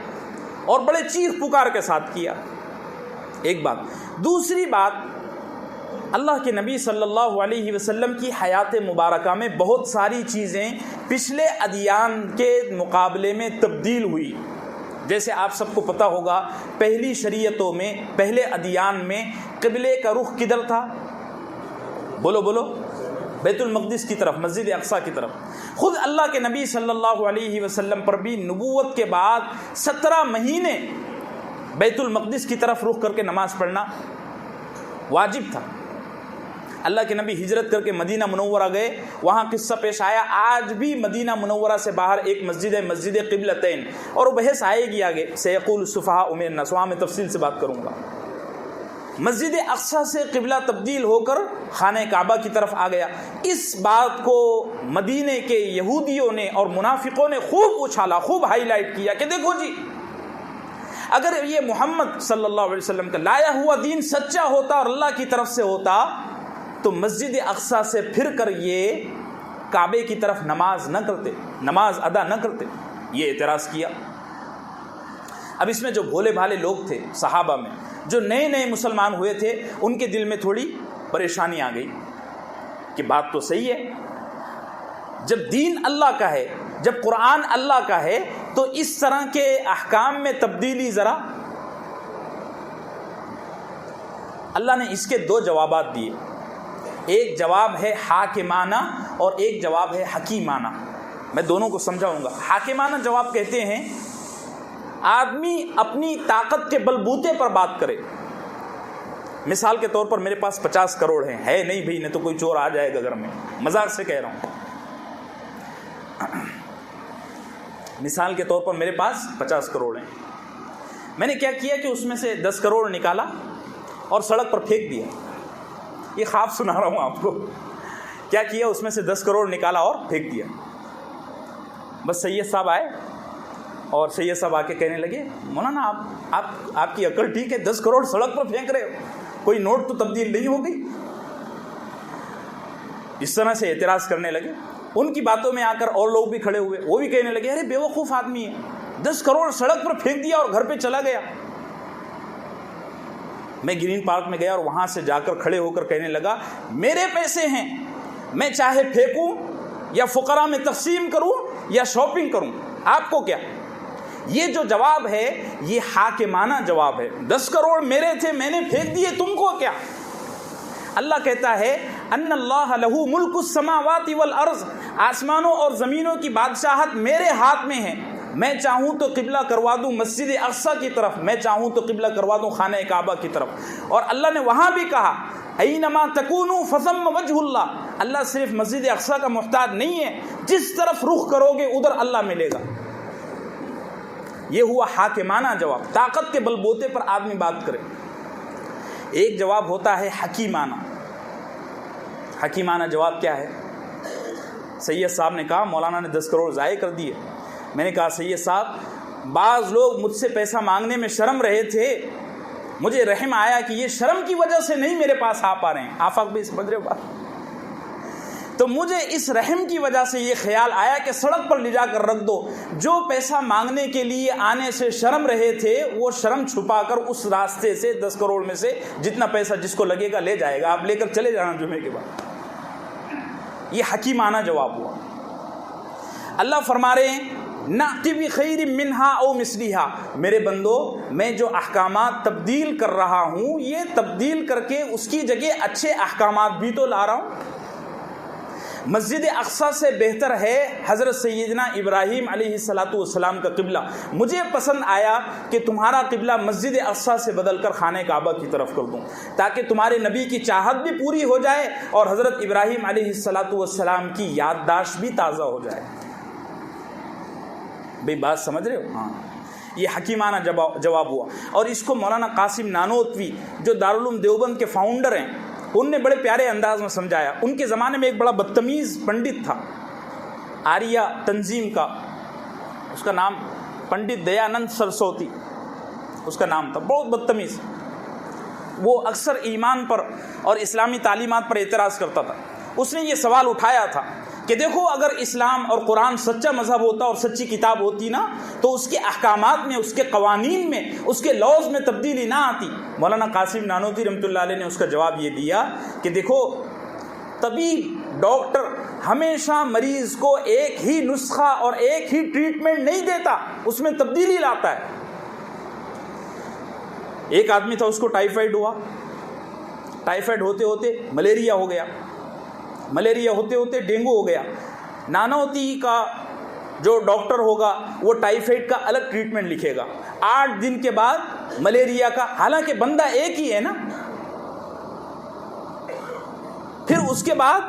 اور بڑے چیخ پکار کے ساتھ کیا۔ ایک بات۔ دوسری بات، اللہ کے نبی صلی اللہ علیہ وسلم کی حیات مبارکہ میں بہت ساری چیزیں پچھلے ادیان کے مقابلے میں تبدیل ہوئی۔ جیسے آپ سب کو پتہ ہوگا، پہلی شریعتوں میں، پہلے ادیان میں قبلے کا رخ کدھر تھا؟ بولو بولو، بیت المقدس کی طرف، مسجد اقصیٰ کی طرف۔ خود اللہ کے نبی صلی اللہ علیہ وسلم پر بھی نبوت کے بعد 17 مہینے بیت المقدس کی طرف رخ کر کے نماز پڑھنا واجب تھا۔ اللہ کے نبی ہجرت کر کے مدینہ منورہ گئے، وہاں قصہ پیش آیا، آج بھی مدینہ منورہ سے باہر ایک مسجد ہے، مسجد قبلتین، اور وہ بحث آئے گی آگے، سیقول السفہاء من الناس، وہاں میں تفصیل سے بات کروں گا۔ مسجد اقصیٰ سے قبلہ تبدیل ہو کر خانہ کعبہ کی طرف آ گیا۔ اس بات کو مدینے کے یہودیوں نے اور منافقوں نے خوب اچھالا، خوب ہائی لائٹ کیا کہ دیکھو جی، اگر یہ محمد صلی اللہ علیہ وسلم کا لایا ہوا دین سچا ہوتا اور اللہ کی طرف سے ہوتا تو مسجد اقصیٰ سے پھر کر یہ کعبے کی طرف نماز ادا نہ کرتے، یہ اعتراض کیا۔ اب اس میں جو بھولے بھالے لوگ تھے صحابہ میں، جو نئے نئے مسلمان ہوئے تھے، ان کے دل میں تھوڑی پریشانی آ گئی کہ بات تو صحیح ہے، جب دین اللہ کا ہے، جب قرآن اللہ کا ہے، تو اس طرح کے احکام میں تبدیلی ذرا۔ اللہ نے اس کے دو جوابات دیے، ایک جواب ہے حاکمانہ اور ایک جواب ہے حکیمانہ۔ میں دونوں کو سمجھاؤں گا۔ حاکمانہ جواب کہتے ہیں آدمی اپنی طاقت کے بلبوتے پر بات کرے۔ مثال کے طور پر میرے پاس 50 کروڑ ہیں، ہے نہیں بھائی، نہیں تو کوئی چور آ جائے گا گھر میں، مذاق سے کہہ رہا ہوں۔ مثال کے طور پر میرے پاس 50 کروڑ ہیں، میں نے کیا کیا کہ اس میں سے 10 کروڑ نکالا اور سڑک پر پھینک دیا۔ یہ خواب سنا رہا ہوں آپ کو۔ کیا کیا؟ اس میں سے 10 کروڑ نکالا اور پھینک دیا۔ بس سید صاحب آئے اور سید صاحب آ کے کہنے لگے مولانا آپ کی عقل ٹھیک ہے، 10 کروڑ سڑک پر پھینک رہے ہو، کوئی نوٹ تو تبدیل نہیں ہو گئی؟ اس طرح سے اعتراض کرنے لگے۔ ان کی باتوں میں آ کر اور لوگ بھی کھڑے ہوئے، وہ بھی کہنے لگے ارے بیوقوف آدمی ہے، 10 کروڑ سڑک پر پھینک دیا اور گھر پہ چلا گیا۔ میں گرین پارک میں گیا اور وہاں سے جا کر کھڑے ہو کر کہنے لگا میرے پیسے ہیں، میں چاہے پھینکوں یا فقراء میں تقسیم کروں یا شاپنگ کروں، آپ کو کیا؟ یہ جو جواب ہے یہ حاکمانہ جواب ہے۔ 10 کروڑ میرے تھے، میں نے پھینک دیے، تم کو کیا؟ اللہ کہتا ہے ان اللہ لہ ملک السماوات والارض، آسمانوں اور زمینوں کی بادشاہت میرے ہاتھ میں ہے، میں چاہوں تو قبلہ کروا دوں مسجد اقصی کی طرف، میں چاہوں تو قبلہ کروا دوں خانہ کعبہ کی طرف۔ اور اللہ نے وہاں بھی کہا اینما تکونوا فثم وجہ اللہ، اللہ صرف مسجد اقصی کا محتاج نہیں ہے، جس طرف رخ کرو گے ادھر اللہ ملے گا۔ یہ ہوا حاکمانہ جواب، طاقت کے بلبوتے پر آدمی بات کرے۔ ایک جواب ہوتا ہے حکیمانہ۔ حکیمانہ جواب کیا ہے؟ سید صاحب نے کہا مولانا نے 10 کروڑ ضائع کر دیے۔ میں نے کہا سید صاحب بعض لوگ مجھ سے پیسہ مانگنے میں شرم رہے تھے، مجھے رحم آیا کہ یہ شرم کی وجہ سے نہیں میرے پاس آ پا رہے ہیں، آفاق بھی سمجھ رہے ہو بات؟ تو مجھے اس رحم کی وجہ سے یہ خیال آیا کہ سڑک پر لے جا کر رکھ دو، جو پیسہ مانگنے کے لیے آنے سے شرم رہے تھے وہ شرم چھپا کر اس راستے سے 10 کروڑ میں سے جتنا پیسہ جس کو لگے گا لے جائے گا، آپ لے کر چلے جانا جمعے کے بعد۔ یہ حکیمانہ جواب ہوا۔ اللہ فرما رہے ہیں نأتی بخیر منہا او مثلہا، میرے بندو میں جو احکامات تبدیل کر رہا ہوں یہ تبدیل کر کے اس کی جگہ اچھے احکامات بھی تو لا رہا ہوں۔ مسجد اقصی سے بہتر ہے حضرت سیدنا ابراہیم علیہ السلام کا قبلہ، مجھے پسند آیا کہ تمہارا قبلہ مسجد اقصی سے بدل کر خانہ کعبہ کی طرف کر دوں، تاکہ تمہارے نبی کی چاہت بھی پوری ہو جائے اور حضرت ابراہیم علیہ السلام کی یادداشت بھی تازہ ہو جائے۔ بھئی بات سمجھ رہے ہو؟ ہاں، یہ حکیمانہ جواب ہوا۔ اور اس کو مولانا قاسم نانوتوی جو دارالعلوم دیوبند کے فاؤنڈر ہیں ان نے بڑے پیارے انداز میں سمجھایا۔ ان کے زمانے میں ایک بڑا بدتمیز پنڈت تھا، آریہ تنظیم کا، اس کا نام پنڈت دیانند سرسوتی اس کا نام تھا، بہت بدتمیز۔ وہ اکثر ایمان پر اور اسلامی تعلیمات پر اعتراض کرتا تھا۔ اس نے یہ سوال اٹھایا تھا کہ دیکھو اگر اسلام اور قرآن سچا مذہب ہوتا اور سچی کتاب ہوتی نا تو اس کے احکامات میں، اس کے قوانین میں، اس کے لاز میں تبدیلی نہ آتی۔ مولانا قاسم نانوتوی رحمۃ اللہ علیہ نے اس کا جواب یہ دیا کہ دیکھو طبیب ڈاکٹر ہمیشہ مریض کو ایک ہی نسخہ اور ایک ہی ٹریٹمنٹ نہیں دیتا، اس میں تبدیلی لاتا ہے۔ ایک آدمی تھا، اس کو ٹائیفائڈ ہوا، ٹائیفائڈ ہوتے ہوتے ملیریا ہو گیا، ملیریا ہوتے ہوتے ڈینگو ہو گیا۔ نانوتوی کا جو ڈاکٹر ہوگا وہ ٹائیفائڈ کا الگ ٹریٹمنٹ لکھے گا، 8 دن کے بعد ملیریا کا، حالانکہ بندہ ایک ہی ہے نا۔ پھر اس کے بعد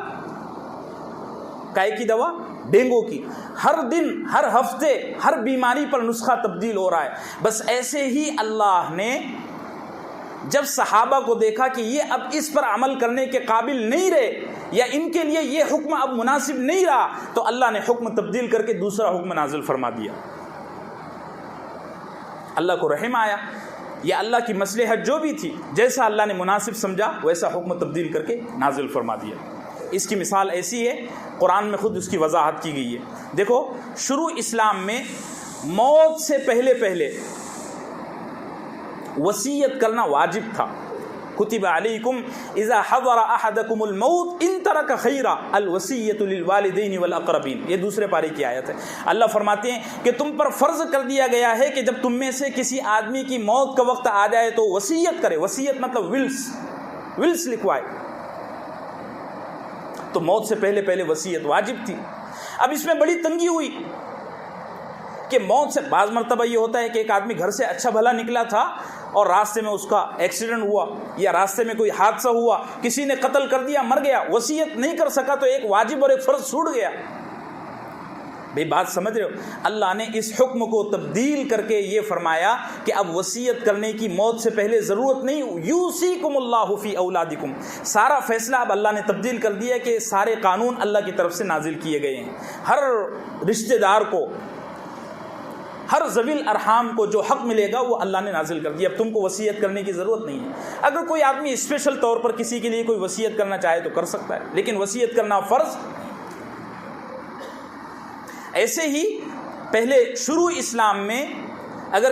کائے کی دوا؟ ڈینگو کی۔ ہر دن، ہر ہفتے، ہر بیماری پر نسخہ تبدیل ہو رہا ہے۔ بس ایسے ہی اللہ نے جب صحابہ کو دیکھا کہ یہ اب اس پر عمل کرنے کے قابل نہیں رہے یا ان کے لیے یہ حکم اب مناسب نہیں رہا، تو اللہ نے حکم تبدیل کر کے دوسرا حکم نازل فرما دیا۔ اللہ کو رحم آیا، یا اللہ کی مصلحت جو بھی تھی، جیسا اللہ نے مناسب سمجھا ویسا حکم تبدیل کر کے نازل فرما دیا۔ اس کی مثال ایسی ہے، قرآن میں خود اس کی وضاحت کی گئی ہے۔ دیکھو، شروع اسلام میں موت سے پہلے وصیت کرنا واجب تھا۔ کتب علیکم اذا حضر احدکم الموت ان ترک خیرا الوصیۃ للوالدین والاقربین، یہ دوسرے پارے کی آیت ہے۔ اللہ فرماتے ہیں کہ تم پر فرض کر دیا گیا ہے کہ جب تم میں سے کسی آدمی کی موت کا وقت آ جائے تو وصیت کرے۔ وصیت مطلب ولس لکھوائے۔ تو موت سے پہلے وصیت واجب تھی۔ اب اس میں بڑی تنگی ہوئی کہ موت سے بعض مرتبہ یہ ہوتا ہے کہ ایک آدمی گھر سے اچھا بھلا نکلا تھا اور راستے میں اس کا ایکسیڈنٹ ہوا یا راستے میں کوئی حادثہ ہوا، کسی نے قتل کر دیا، مر گیا، وصیت نہیں کر سکا تو ایک واجب اور ایک فرض چھوٹ گیا۔ بھئی بات سمجھ رہے ہو؟ اللہ نے اس حکم کو تبدیل کر کے یہ فرمایا کہ اب وصیت کرنے کی موت سے پہلے ضرورت نہیں، یوصیکم اللہ فی اولادکم۔ سارا فیصلہ اب اللہ نے تبدیل کر دیا کہ سارے قانون اللہ کی طرف سے نازل کیے گئے ہیں۔ ہر رشتہ دار کو، ہر ذوی الارحام کو جو حق ملے گا وہ اللہ نے نازل کر دیا۔ اب تم کو وصیت کرنے کی ضرورت نہیں ہے۔ اگر کوئی آدمی اسپیشل طور پر کسی کے لیے کوئی وصیت کرنا چاہے تو کر سکتا ہے، لیکن وصیت کرنا فرض۔ ایسے ہی پہلے شروع اسلام میں اگر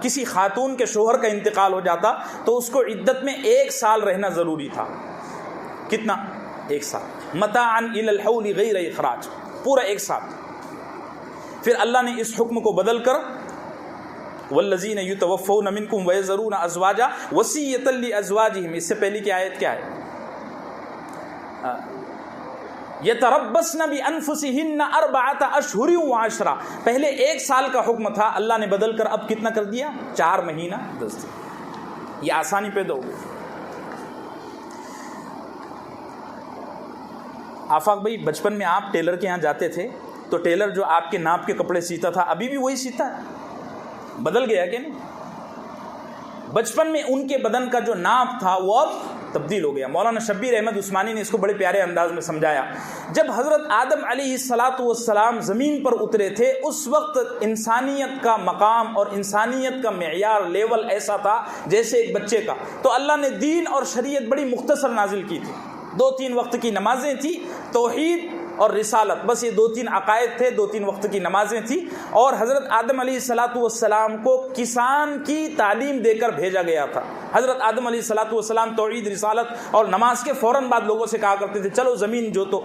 کسی خاتون کے شوہر کا انتقال ہو جاتا تو اس کو عدت میں 1 سال رہنا ضروری تھا۔ کتنا؟ 1 سال، متاعا الی الحول غیر اخراج، پورا 1 سال۔ پھر اللہ نے اس حکم کو بدل کر والذین یتوفون منکم ویذرون ازواجا وصیۃ لازواجہم، اس سے پہلے کی آیت کیا ہے؟ یتربصن بانفسہن 4 اشہر وعشرا۔ پہلے 1 سال کا حکم تھا، اللہ نے بدل کر اب کتنا کر دیا؟ 4 مہینہ 10 دن۔ یہ آسانی پیدا ہو گئی۔ آفاق بھائی، بچپن میں آپ ٹیلر کے یہاں جاتے تھے تو ٹیلر جو آپ کے ناپ کے کپڑے سیتا تھا ابھی بھی وہی سیتا ہے؟ بدل گیا کہ نہیں؟ بچپن میں ان کے بدن کا جو ناپ تھا وہ اب تبدیل ہو گیا۔ مولانا شبیر احمد عثمانی نے اس کو بڑے پیارے انداز میں سمجھایا۔ جب حضرت آدم علیہ السلام زمین پر اترے تھے اس وقت انسانیت کا مقام اور انسانیت کا معیار لیول ایسا تھا جیسے ایک بچے کا۔ تو اللہ نے دین اور شریعت بڑی مختصر نازل کی تھی۔ 2-3 وقت کی نمازیں تھیں، توحید اور رسالت، بس یہ 2-3 عقائد تھے، 2-3 وقت کی نمازیں تھیں، اور حضرت آدم علیہ السلام کو کسان کی تعلیم دے کر بھیجا گیا تھا۔ حضرت آدم علیہ السلام توحید، رسالت اور نماز کے فوراً بعد لوگوں سے کہا کرتے تھے چلو زمین جوتو،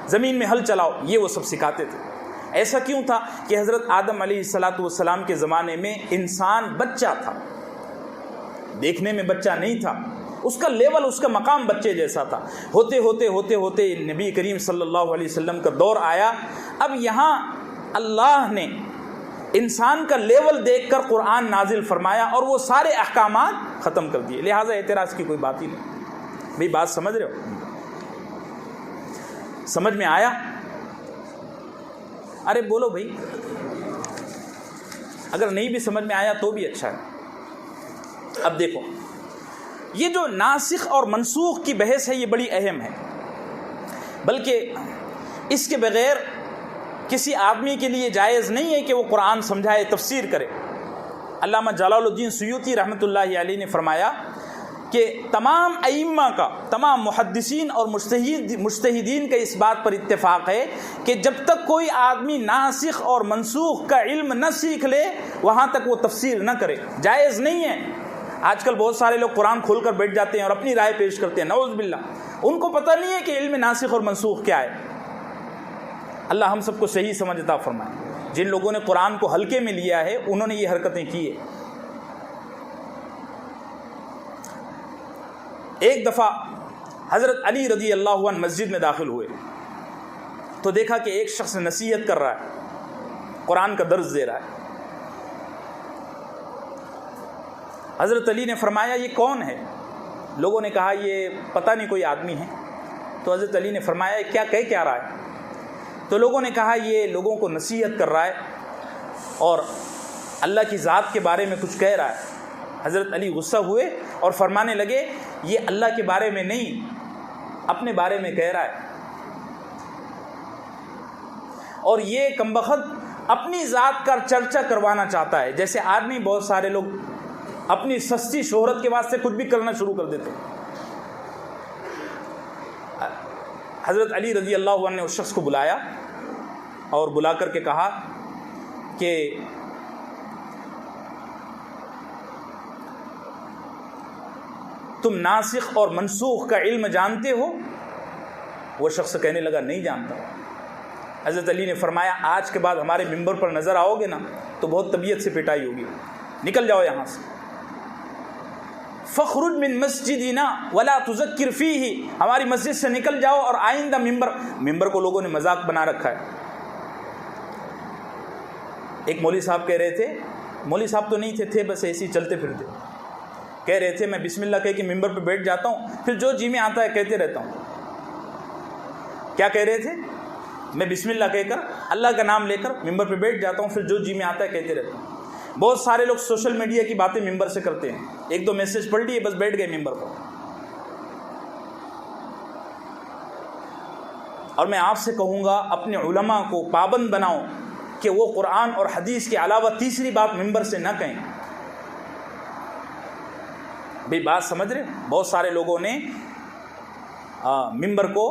زمین میں ہل چلاؤ، یہ وہ سب سکھاتے تھے۔ ایسا کیوں تھا کہ حضرت آدم علیہ السلام کے زمانے میں انسان بچہ تھا، دیکھنے میں بچہ نہیں تھا، اس کا لیول، اس کا مقام بچے جیسا تھا۔ ہوتے ہوتے نبی کریم صلی اللہ علیہ وسلم کا دور آیا۔ اب یہاں اللہ نے انسان کا لیول دیکھ کر قرآن نازل فرمایا اور وہ سارے احکامات ختم کر دیے، لہٰذا اعتراض کی کوئی بات ہی نہیں۔ بھئی بات سمجھ رہے ہو؟ سمجھ میں آیا؟ ارے بولو بھئی، اگر نہیں بھی سمجھ میں آیا تو بھی اچھا ہے۔ اب دیکھو، یہ جو ناسخ اور منسوخ کی بحث ہے یہ بڑی اہم ہے، بلکہ اس کے بغیر کسی آدمی کے لیے جائز نہیں ہے کہ وہ قرآن سمجھائے، تفسیر کرے۔ علامہ جلال الدین سیوطی رحمۃ اللہ علیہ نے فرمایا کہ تمام ائمہ کا، تمام محدثین اور مجتہدین کا اس بات پر اتفاق ہے کہ جب تک کوئی آدمی ناسخ اور منسوخ کا علم نہ سیکھ لے وہاں تک وہ تفسیر نہ کرے، جائز نہیں ہے۔ آج کل بہت سارے لوگ قرآن کھول کر بیٹھ جاتے ہیں اور اپنی رائے پیش کرتے ہیں، نعوذ باللہ، ان کو پتہ نہیں ہے کہ علم ناسخ اور منسوخ کیا ہے۔ اللہ ہم سب کو صحیح سمجھ عطا فرمائے۔ جن لوگوں نے قرآن کو ہلکے میں لیا ہے انہوں نے یہ حرکتیں کی ہے۔ ایک دفعہ حضرت علی رضی اللہ عنہ مسجد میں داخل ہوئے تو دیکھا کہ ایک شخص نصیحت کر رہا ہے، قرآن کا درس دے رہا ہے۔ حضرت علی نے فرمایا یہ کون ہے؟ لوگوں نے کہا یہ پتہ نہیں کوئی آدمی ہے۔ تو حضرت علی نے فرمایا کیا کہہ کیا رہا ہے؟ تو لوگوں نے کہا یہ لوگوں کو نصیحت کر رہا ہے اور اللہ کی ذات کے بارے میں کچھ کہہ رہا ہے۔ حضرت علی غصہ ہوئے اور فرمانے لگے یہ اللہ کے بارے میں نہیں، اپنے بارے میں کہہ رہا ہے، اور یہ کمبخت اپنی ذات کا چرچا کروانا چاہتا ہے۔ جیسے آدمی، بہت سارے لوگ اپنی سستی شہرت کے واسطے کچھ بھی کرنا شروع کر دیتے۔ حضرت علی رضی اللہ عنہ نے اس شخص کو بلایا اور بلا کر کے کہا کہ تم ناسخ اور منسوخ کا علم جانتے ہو؟ وہ شخص کہنے لگا نہیں جانتا۔ حضرت علی نے فرمایا آج کے بعد ہمارے ممبر پر نظر آؤ گے نا تو بہت طبیعت سے پٹائی ہوگی، نکل جاؤ یہاں سے۔ فخرج من مسجدنا ولا تذکر فیہ، ہماری مسجد سے نکل جاؤ اور آئندہ ممبر کو لوگوں نے مذاق بنا رکھا ہے۔ ایک مولوی صاحب کہہ رہے تھے، مولوی صاحب تو نہیں تھے بس ایسے ہی چلتے پھرتے، کہہ رہے تھے میں بسم اللہ کہہ کے ممبر پہ بیٹھ جاتا ہوں، پھر جو جی میں آتا ہے کہتے رہتا ہوں۔ کیا کہہ رہے تھے؟ میں بسم اللہ کہہ کر اللہ کا نام لے کر ممبر پہ بیٹھ جاتا ہوں، پھر جو جی میں آتا ہے کہتے رہتا ہوں۔ بہت سارے لوگ سوشل میڈیا کی باتیں ممبر سے کرتے ہیں، ایک دو میسج پڑھ لیے بس بیٹھ گئے ممبر پر۔ اور میں آپ سے کہوں گا اپنے علماء کو پابند بناؤ کہ وہ قرآن اور حدیث کے علاوہ تیسری بات ممبر سے نہ کہیں۔ بھئی بات سمجھ رہے؟ بہت سارے لوگوں نے ممبر کو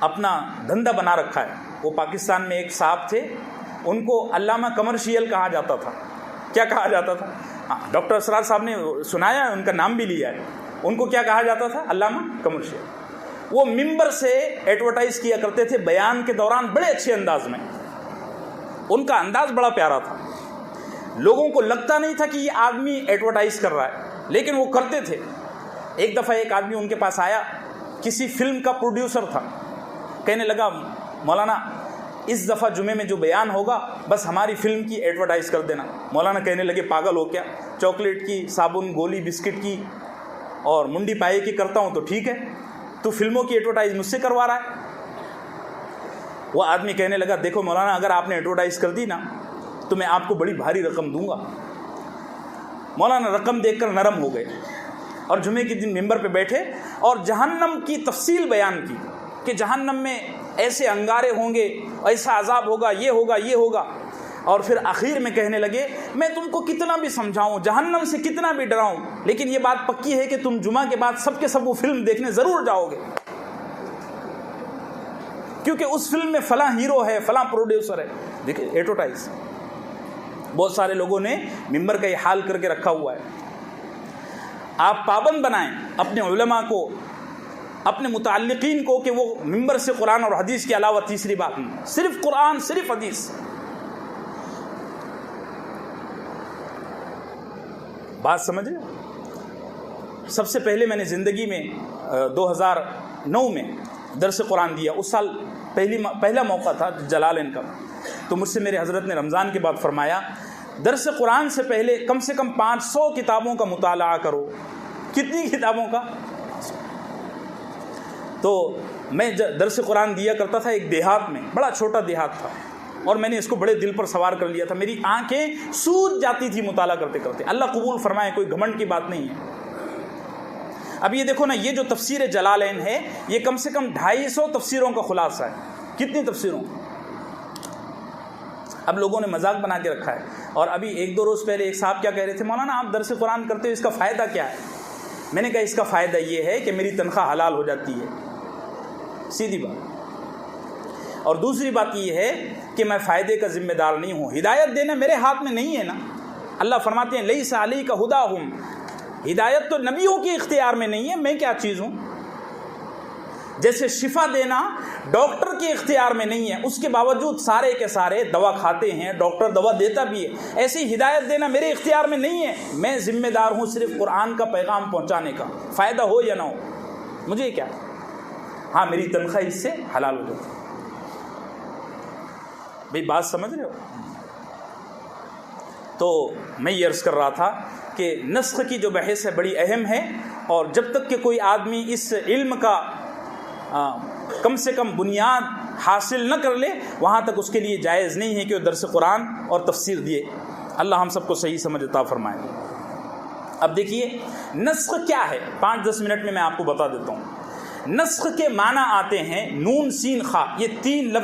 اپنا دھندا بنا رکھا ہے۔ وہ پاکستان میں ایک صاحب تھے، ان کو علامہ کمرشیل کہا جاتا تھا۔ کیا کہا جاتا تھا؟ ڈاکٹر اسرار صاحب نے سنایا ہے، ان کا نام بھی لیا ہے۔ ان کو کیا کہا جاتا تھا؟ علامہ کمرشیل۔ وہ ممبر سے ایڈورٹائز کیا کرتے تھے بیان کے دوران بڑے اچھے انداز میں، ان کا انداز بڑا پیارا تھا، لوگوں کو لگتا نہیں تھا کہ یہ آدمی ایڈورٹائز کر رہا ہے، لیکن وہ کرتے تھے۔ ایک دفعہ ایک آدمی ان کے پاس آیا، کسی فلم کا پروڈیوسر تھا، کہنے لگا مولانا اس دفعہ جمعے میں جو بیان ہوگا بس ہماری فلم کی ایڈورٹائز کر دینا۔ مولانا کہنے لگے پاگل ہو کیا؟ چاکلیٹ کی، صابن، گولی، بسکٹ کی اور منڈی پائے کی کرتا ہوں تو ٹھیک ہے، تو فلموں کی ایڈورٹائز مجھ سے کروا رہا ہے؟ وہ آدمی کہنے لگا دیکھو مولانا اگر آپ نے ایڈورٹائز کر دی نا تو میں آپ کو بڑی بھاری رقم دوں گا۔ مولانا رقم دیکھ کر نرم ہو گئے اور جمعے کے دن ممبر پہ بیٹھے اور جہنم کی تفصیل بیان کی کہ جہنم میں ایسے انگارے ہوں گے، ایسا عذاب ہوگا، یہ ہوگا، یہ ہوگا، اور پھر آخر میں کہنے لگے میں تم کو کتنا بھی سمجھاؤں، جہنم سے کتنا بھی ڈراؤں، لیکن یہ بات پکی ہے کہ تم جمعہ کے بعد سب کے سب وہ فلم دیکھنے ضرور جاؤ گے، کیونکہ اس فلم میں فلاں ہیرو ہے، فلاں پروڈیوسر ہے۔ دیکھیں ایڈورٹائز بہت سارے لوگوں نے ممبر کا یہ حال کر کے رکھا ہوا ہے۔ آپ پابند بنائیں اپنے علماء کو، اپنے متعلقین کو کہ وہ ممبر سے قرآن اور حدیث کے علاوہ تیسری بات نہیں، صرف قرآن، صرف حدیث۔ بات سمجھ رہے؟ سب سے پہلے میں نے زندگی میں 2009 میں درس قرآن دیا، اس سال پہلا موقع تھا جلالین کا، تو مجھ سے میرے حضرت نے رمضان کے بعد فرمایا درس قرآن سے پہلے کم سے کم 500 کتابوں کا مطالعہ کرو۔ کتنی کتابوں کا؟ تو میں درس قرآن دیا کرتا تھا ایک دیہات میں، بڑا چھوٹا دیہات تھا، اور میں نے اس کو بڑے دل پر سوار کر لیا تھا، میری آنکھیں سوج جاتی تھی مطالعہ کرتے کرتے۔ اللہ قبول فرمائے، کوئی گھمنڈ کی بات نہیں ہے۔ اب یہ دیکھو نا، یہ جو تفسیر جلالین ہے یہ کم سے کم 250 تفسیروں کا خلاصہ ہے۔ کتنی تفسیروں؟ اب لوگوں نے مذاق بنا کے رکھا ہے۔ اور ابھی ایک دو روز پہلے ایک صاحب کیا کہہ رہے تھے، مولانا آپ درس قرآن کرتے ہو، اس کا فائدہ کیا ہے؟ میں نے کہا اس کا فائدہ یہ ہے کہ میری تنخواہ حلال ہو جاتی ہے، سیدھی بات۔ اور دوسری بات یہ ہے کہ میں فائدے کا ذمہ دار نہیں ہوں، ہدایت دینا میرے ہاتھ میں نہیں ہے نا۔ اللہ فرماتے ہیں لیس علیک ھداھم، ہدایت تو نبیوں کے اختیار میں نہیں ہے، میں کیا چیز ہوں؟ جیسے شفا دینا ڈاکٹر کے اختیار میں نہیں ہے، اس کے باوجود سارے کے سارے دوا کھاتے ہیں، ڈاکٹر دوا دیتا بھی ہے، ایسی ہدایت دینا میرے اختیار میں نہیں ہے۔ میں ذمہ دار ہوں صرف قرآن کا پیغام پہنچانے کا، فائدہ ہو یا نہ ہو مجھے کیا، ہاں میری تنخواہ اس سے حلال ہو جاتی۔ بھئی بات سمجھ رہے ہو؟ تو میں یہ عرض کر رہا تھا کہ نسخ کی جو بحث ہے بڑی اہم ہے، اور جب تک کہ کوئی آدمی اس علم کا کم سے کم بنیاد حاصل نہ کر لے وہاں تک اس کے لیے جائز نہیں ہے کہ وہ درس قرآن اور تفسیر دیے۔ اللہ ہم سب کو صحیح سمجھ عطا فرمائے۔ اب دیکھیے نسخ کیا ہے، 5-10 منٹ میں آپ کو بتا دیتا ہوں۔ نسخ کے معنی آتے ہیں نون سین خا، یہ 3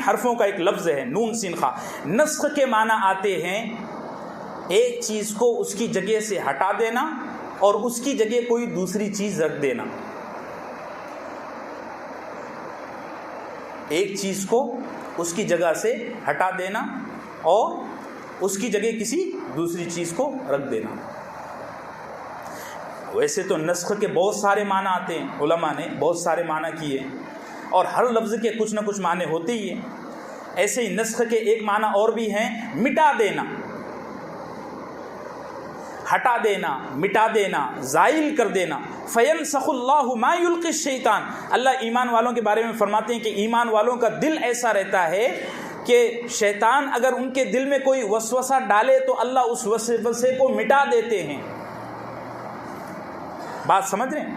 حرفوں کا ایک لفظ ہے، نون سین خا۔ نسخ کے معنی آتے ہیں ایک چیز کو اس کی جگہ سے ہٹا دینا اور اس کی جگہ کوئی دوسری چیز رکھ دینا۔ ایک چیز کو اس کی جگہ سے ہٹا دینا اور اس کی جگہ کسی دوسری چیز کو رکھ دینا۔ ویسے تو نسخ کے بہت سارے معنی آتے ہیں، علماء نے بہت سارے معنی کیے اور ہر لفظ کے کچھ نہ کچھ معنی ہوتے ہی ہیں۔ ایسے ہی نسخ کے ایک معنی اور بھی ہیں، مٹا دینا، ہٹا دینا، مٹا دینا، زائل کر دینا۔ فَيَنْسَخُ اللَّهُ مَا يُلْقِي الشَّيْطَانُ، اللہ ایمان والوں کے بارے میں فرماتے ہیں کہ ایمان والوں کا دل ایسا رہتا ہے کہ شیطان اگر ان کے دل میں کوئی وسوسہ ڈالے تو اللہ اس وسوسے کو مٹا دیتے ہیں۔ بات سمجھ رہے ہیں؟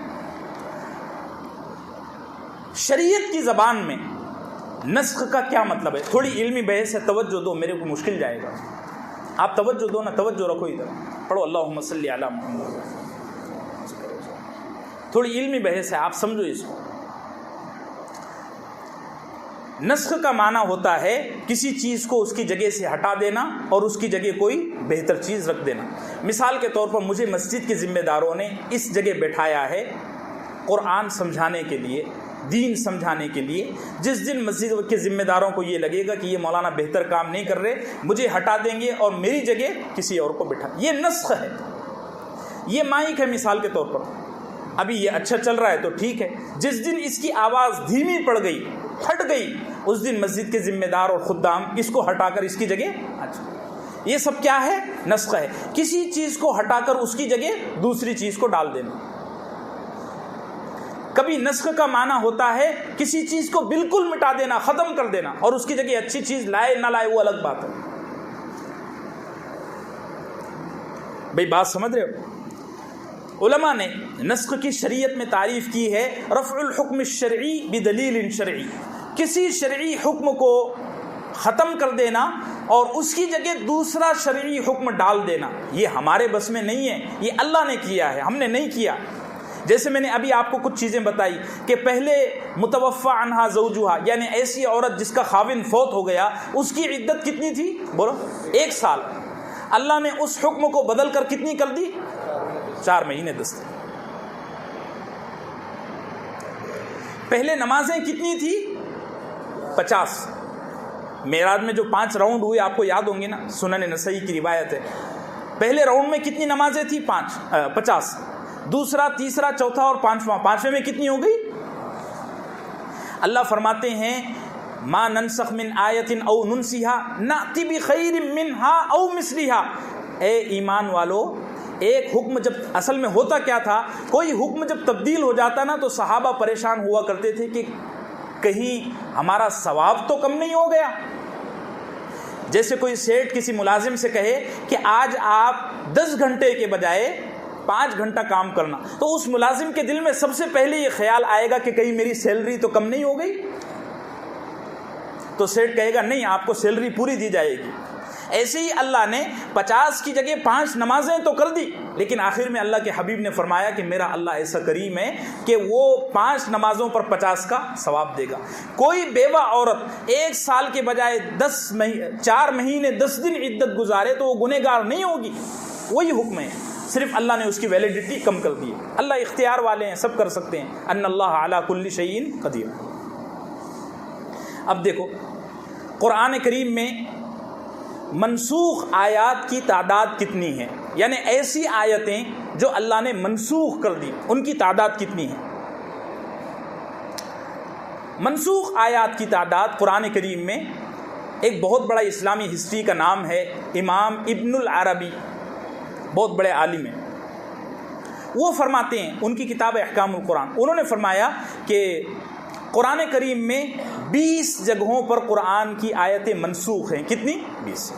شریعت کی زبان میں نسخ کا کیا مطلب ہے؟ تھوڑی علمی بحث ہے، توجہ دو، میرے کو مشکل جائے گا۔ آپ توجہ دو نا، توجہ رکھو ادھر، پڑھو اللہم صلی علی محمد۔ تھوڑی علمی بحث ہے، آپ سمجھو اس کو۔ نسخ کا معنی ہوتا ہے کسی چیز کو اس کی جگہ سے ہٹا دینا اور اس کی جگہ کوئی بہتر چیز رکھ دینا۔ مثال کے طور پر مجھے مسجد کے ذمہ داروں نے اس جگہ بٹھایا ہے قرآن سمجھانے کے لیے، دین سمجھانے کے لیے۔ جس دن مسجد کے ذمہ داروں کو یہ لگے گا کہ یہ مولانا بہتر کام نہیں کر رہے، مجھے ہٹا دیں گے اور میری جگہ کسی اور کو بٹھا، یہ نسخ ہے۔ یہ مائک ہے مثال کے طور پر، ابھی یہ اچھا چل رہا ہے تو ٹھیک ہے، جس دن اس کی آواز دھیمی پڑ گئی، پھٹ گئی، اس دن مسجد کے ذمہ دار اور خدام اس کو ہٹا کر اس کی جگہ، اچھا یہ سب کیا ہے؟ نسخ ہے، کسی چیز کو ہٹا کر اس کی جگہ دوسری چیز کو ڈال دینا۔ کبھی نسخ کا معنی ہوتا ہے کسی چیز کو بالکل مٹا دینا، ختم کر دینا اور اس کی جگہ اچھی چیز لائے نہ لائے وہ الگ بات ہے۔ بھئی بات سمجھ رہے ہو؟ علماء نے نسخ کی شریعت میں تعریف کی ہے رفع الحکم الشرعی بدلیل شرعی، کسی شرعی حکم کو ختم کر دینا اور اس کی جگہ دوسرا شرعی حکم ڈال دینا۔ یہ ہمارے بس میں نہیں ہے، یہ اللہ نے کیا ہے، ہم نے نہیں کیا۔ جیسے میں نے ابھی آپ کو کچھ چیزیں بتائی کہ پہلے متوفی عنہا زوجہا، یعنی ایسی عورت جس کا خاوند فوت ہو گیا، اس کی عدت کتنی تھی؟ بولو 1 سال۔ اللہ نے اس حکم کو بدل کر کتنی کر دی؟ 4 مہینے 10 دن۔ پہلے نمازیں کتنی تھی؟ 50۔ معراج میں جو 5 راؤنڈ ہوئے آپ کو یاد ہوں گے نا، سنن نسائی کی روایت ہے۔ پہلے راؤنڈ میں کتنی نمازیں تھی؟ 50۔ دوسرا، تیسرا، چوتھا اور پانچویں میں کتنی ہو گئی؟ اللہ فرماتے ہیں ما ننسخ من آیت او ننسیہا نأتی بخیر منہا او مثلہا۔ اے ایمان والو، ایک حکم جب اصل میں ہوتا کیا تھا، کوئی حکم جب تبدیل ہو جاتا نا تو صحابہ پریشان ہوا کرتے تھے کہ کہیں ہمارا ثواب تو کم نہیں ہو گیا۔ جیسے کوئی سیٹ کسی ملازم سے کہے کہ آج آپ 10 گھنٹے کے بجائے 5 گھنٹہ کام کرنا، تو اس ملازم کے دل میں سب سے پہلے یہ خیال آئے گا کہ کہیں میری سیلری تو کم نہیں ہو گئی۔ تو سیٹ کہے گا نہیں، آپ کو سیلری پوری دی جائے گی۔ ایسے ہی اللہ نے 50 کی جگہ 5 نمازیں تو کر دی، لیکن آخر میں اللہ کے حبیب نے فرمایا کہ میرا اللہ ایسا کریم ہے کہ وہ 5 نمازوں پر 50 کا ثواب دے گا۔ کوئی بیوہ عورت 1 سال کے بجائے 4 مہینے 10 دن عدت گزارے تو وہ گنہگار نہیں ہوگی۔ وہی حکم ہے، صرف اللہ نے اس کی ویلیڈیٹی کم کر دی ہے۔ اللہ اختیار والے ہیں، سب کر سکتے ہیں۔ ان اللہ علی کل شیء قدیر۔ اب دیکھو قرآن کریم میں منسوخ آیات کی تعداد کتنی ہے، یعنی ایسی آیتیں جو اللہ نے منسوخ کر دی ان کی تعداد کتنی ہے؟ منسوخ آیات کی تعداد قرآن کریم میں، ایک بہت بڑا اسلامی ہسٹری کا نام ہے امام ابن العربی، بہت بڑے عالم ہیں۔ وہ فرماتے ہیں، ان کی کتاب احکام القرآن، انہوں نے فرمایا کہ قرآن کریم میں 20 جگہوں پر قرآن کی آیتیں منسوخ ہیں۔ کتنی؟ 20۔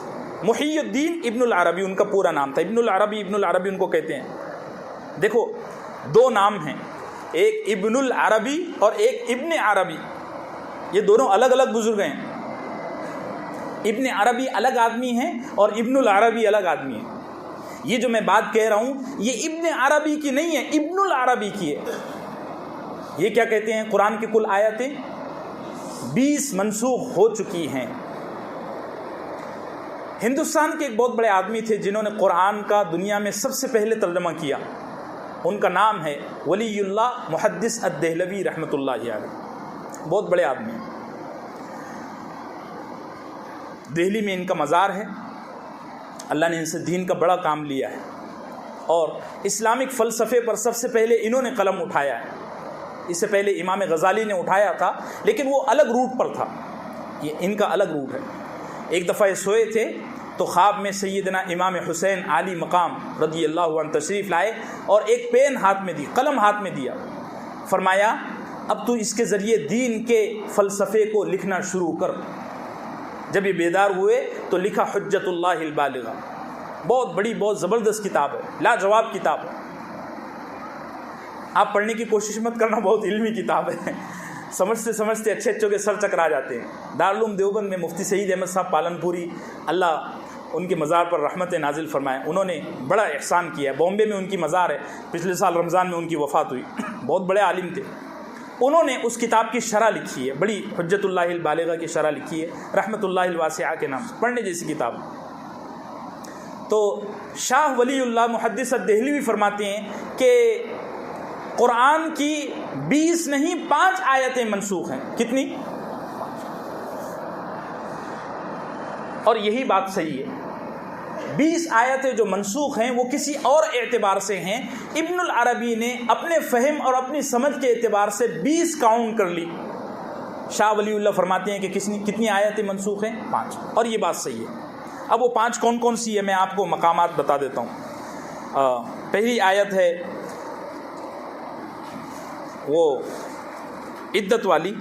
محی الدین ابن العربی ان کا پورا نام تھا، ابن العربی ان کو کہتے ہیں۔ دیکھو 2 نام ہیں، ایک ابن العربی اور ایک ابن عربی، یہ دونوں الگ الگ بزرگ ہیں۔ ابن عربی الگ آدمی ہیں اور ابن العربی الگ آدمی ہیں۔ یہ جو میں بات کہہ رہا ہوں یہ ابن عربی کی نہیں ہے، ابن العربی کی ہے۔ یہ کیا کہتے ہیں؟ قرآن کی کل آیتیں 20 منسوخ ہو چکی ہیں۔ ہندوستان کے ایک بہت بڑے آدمی تھے جنہوں نے قرآن کا دنیا میں سب سے پہلے ترجمہ کیا، ان کا نام ہے ولی اللہ محدث الدہلوی رحمۃ اللہ علیہ، بہت بڑے آدمی ہیں۔ دہلی میں ان کا مزار ہے. اللہ نے ان سے دین کا بڑا کام لیا ہے اور اسلامک فلسفے پر سب سے پہلے انہوں نے قلم اٹھایا ہے. اس سے پہلے امام غزالی نے اٹھایا تھا لیکن وہ الگ روٹ پر تھا، یہ ان کا الگ روٹ ہے. ایک دفعہ یہ سوئے تھے تو خواب میں سیدنا امام حسین عالی مقام رضی اللہ عنہ تشریف لائے اور ایک پین ہاتھ میں دی، قلم ہاتھ میں دیا. فرمایا اب تو اس کے ذریعے دین کے فلسفے کو لکھنا شروع کر. جب یہ بیدار ہوئے تو لکھا حجت اللہ البالغہ. بہت بڑی، بہت زبردست کتاب ہے، لاجواب کتاب ہے. آپ پڑھنے کی کوشش مت کرنا، بہت علمی کتاب ہے. سمجھتے سمجھتے اچھے اچھوں کے سر چکرا جاتے ہیں. دارالعلوم دیوبند میں مفتی سعید احمد صاحب پالنپوری، اللہ ان کے مزار پر رحمت نازل فرمائے، انہوں نے بڑا احسان کیا ہے. بامبے میں ان کی مزار ہے، پچھلے سال رمضان میں ان کی وفات ہوئی. بہت بڑے عالم تھے. انہوں نے اس کتاب کی شرح لکھی ہے، بڑی حجت اللہ البالغہ کی شرح لکھی ہے، رحمت اللہ الواسعہ کے نام سے، پڑھنے جیسی کتاب. تو شاہ ولی اللہ محدث الدہلوی فرماتے ہیں کہ قرآن کی 20 نہیں 5 آیتیں منسوخ ہیں. کتنی؟ اور یہی بات صحیح ہے. 20 آیتیں جو منسوخ ہیں وہ کسی اور اعتبار سے ہیں. ابن العربی نے اپنے فہم اور اپنی سمجھ کے اعتبار سے 20 کاؤنٹ کر لی. شاہ ولی اللہ فرماتے ہیں کہ کتنی آیتیں منسوخ ہیں؟ 5. اور یہ بات صحیح ہے. اب وہ 5 کون کون سی ہے میں آپ کو مقامات بتا دیتا ہوں. پہلی آیت ہے وہ عدت والی،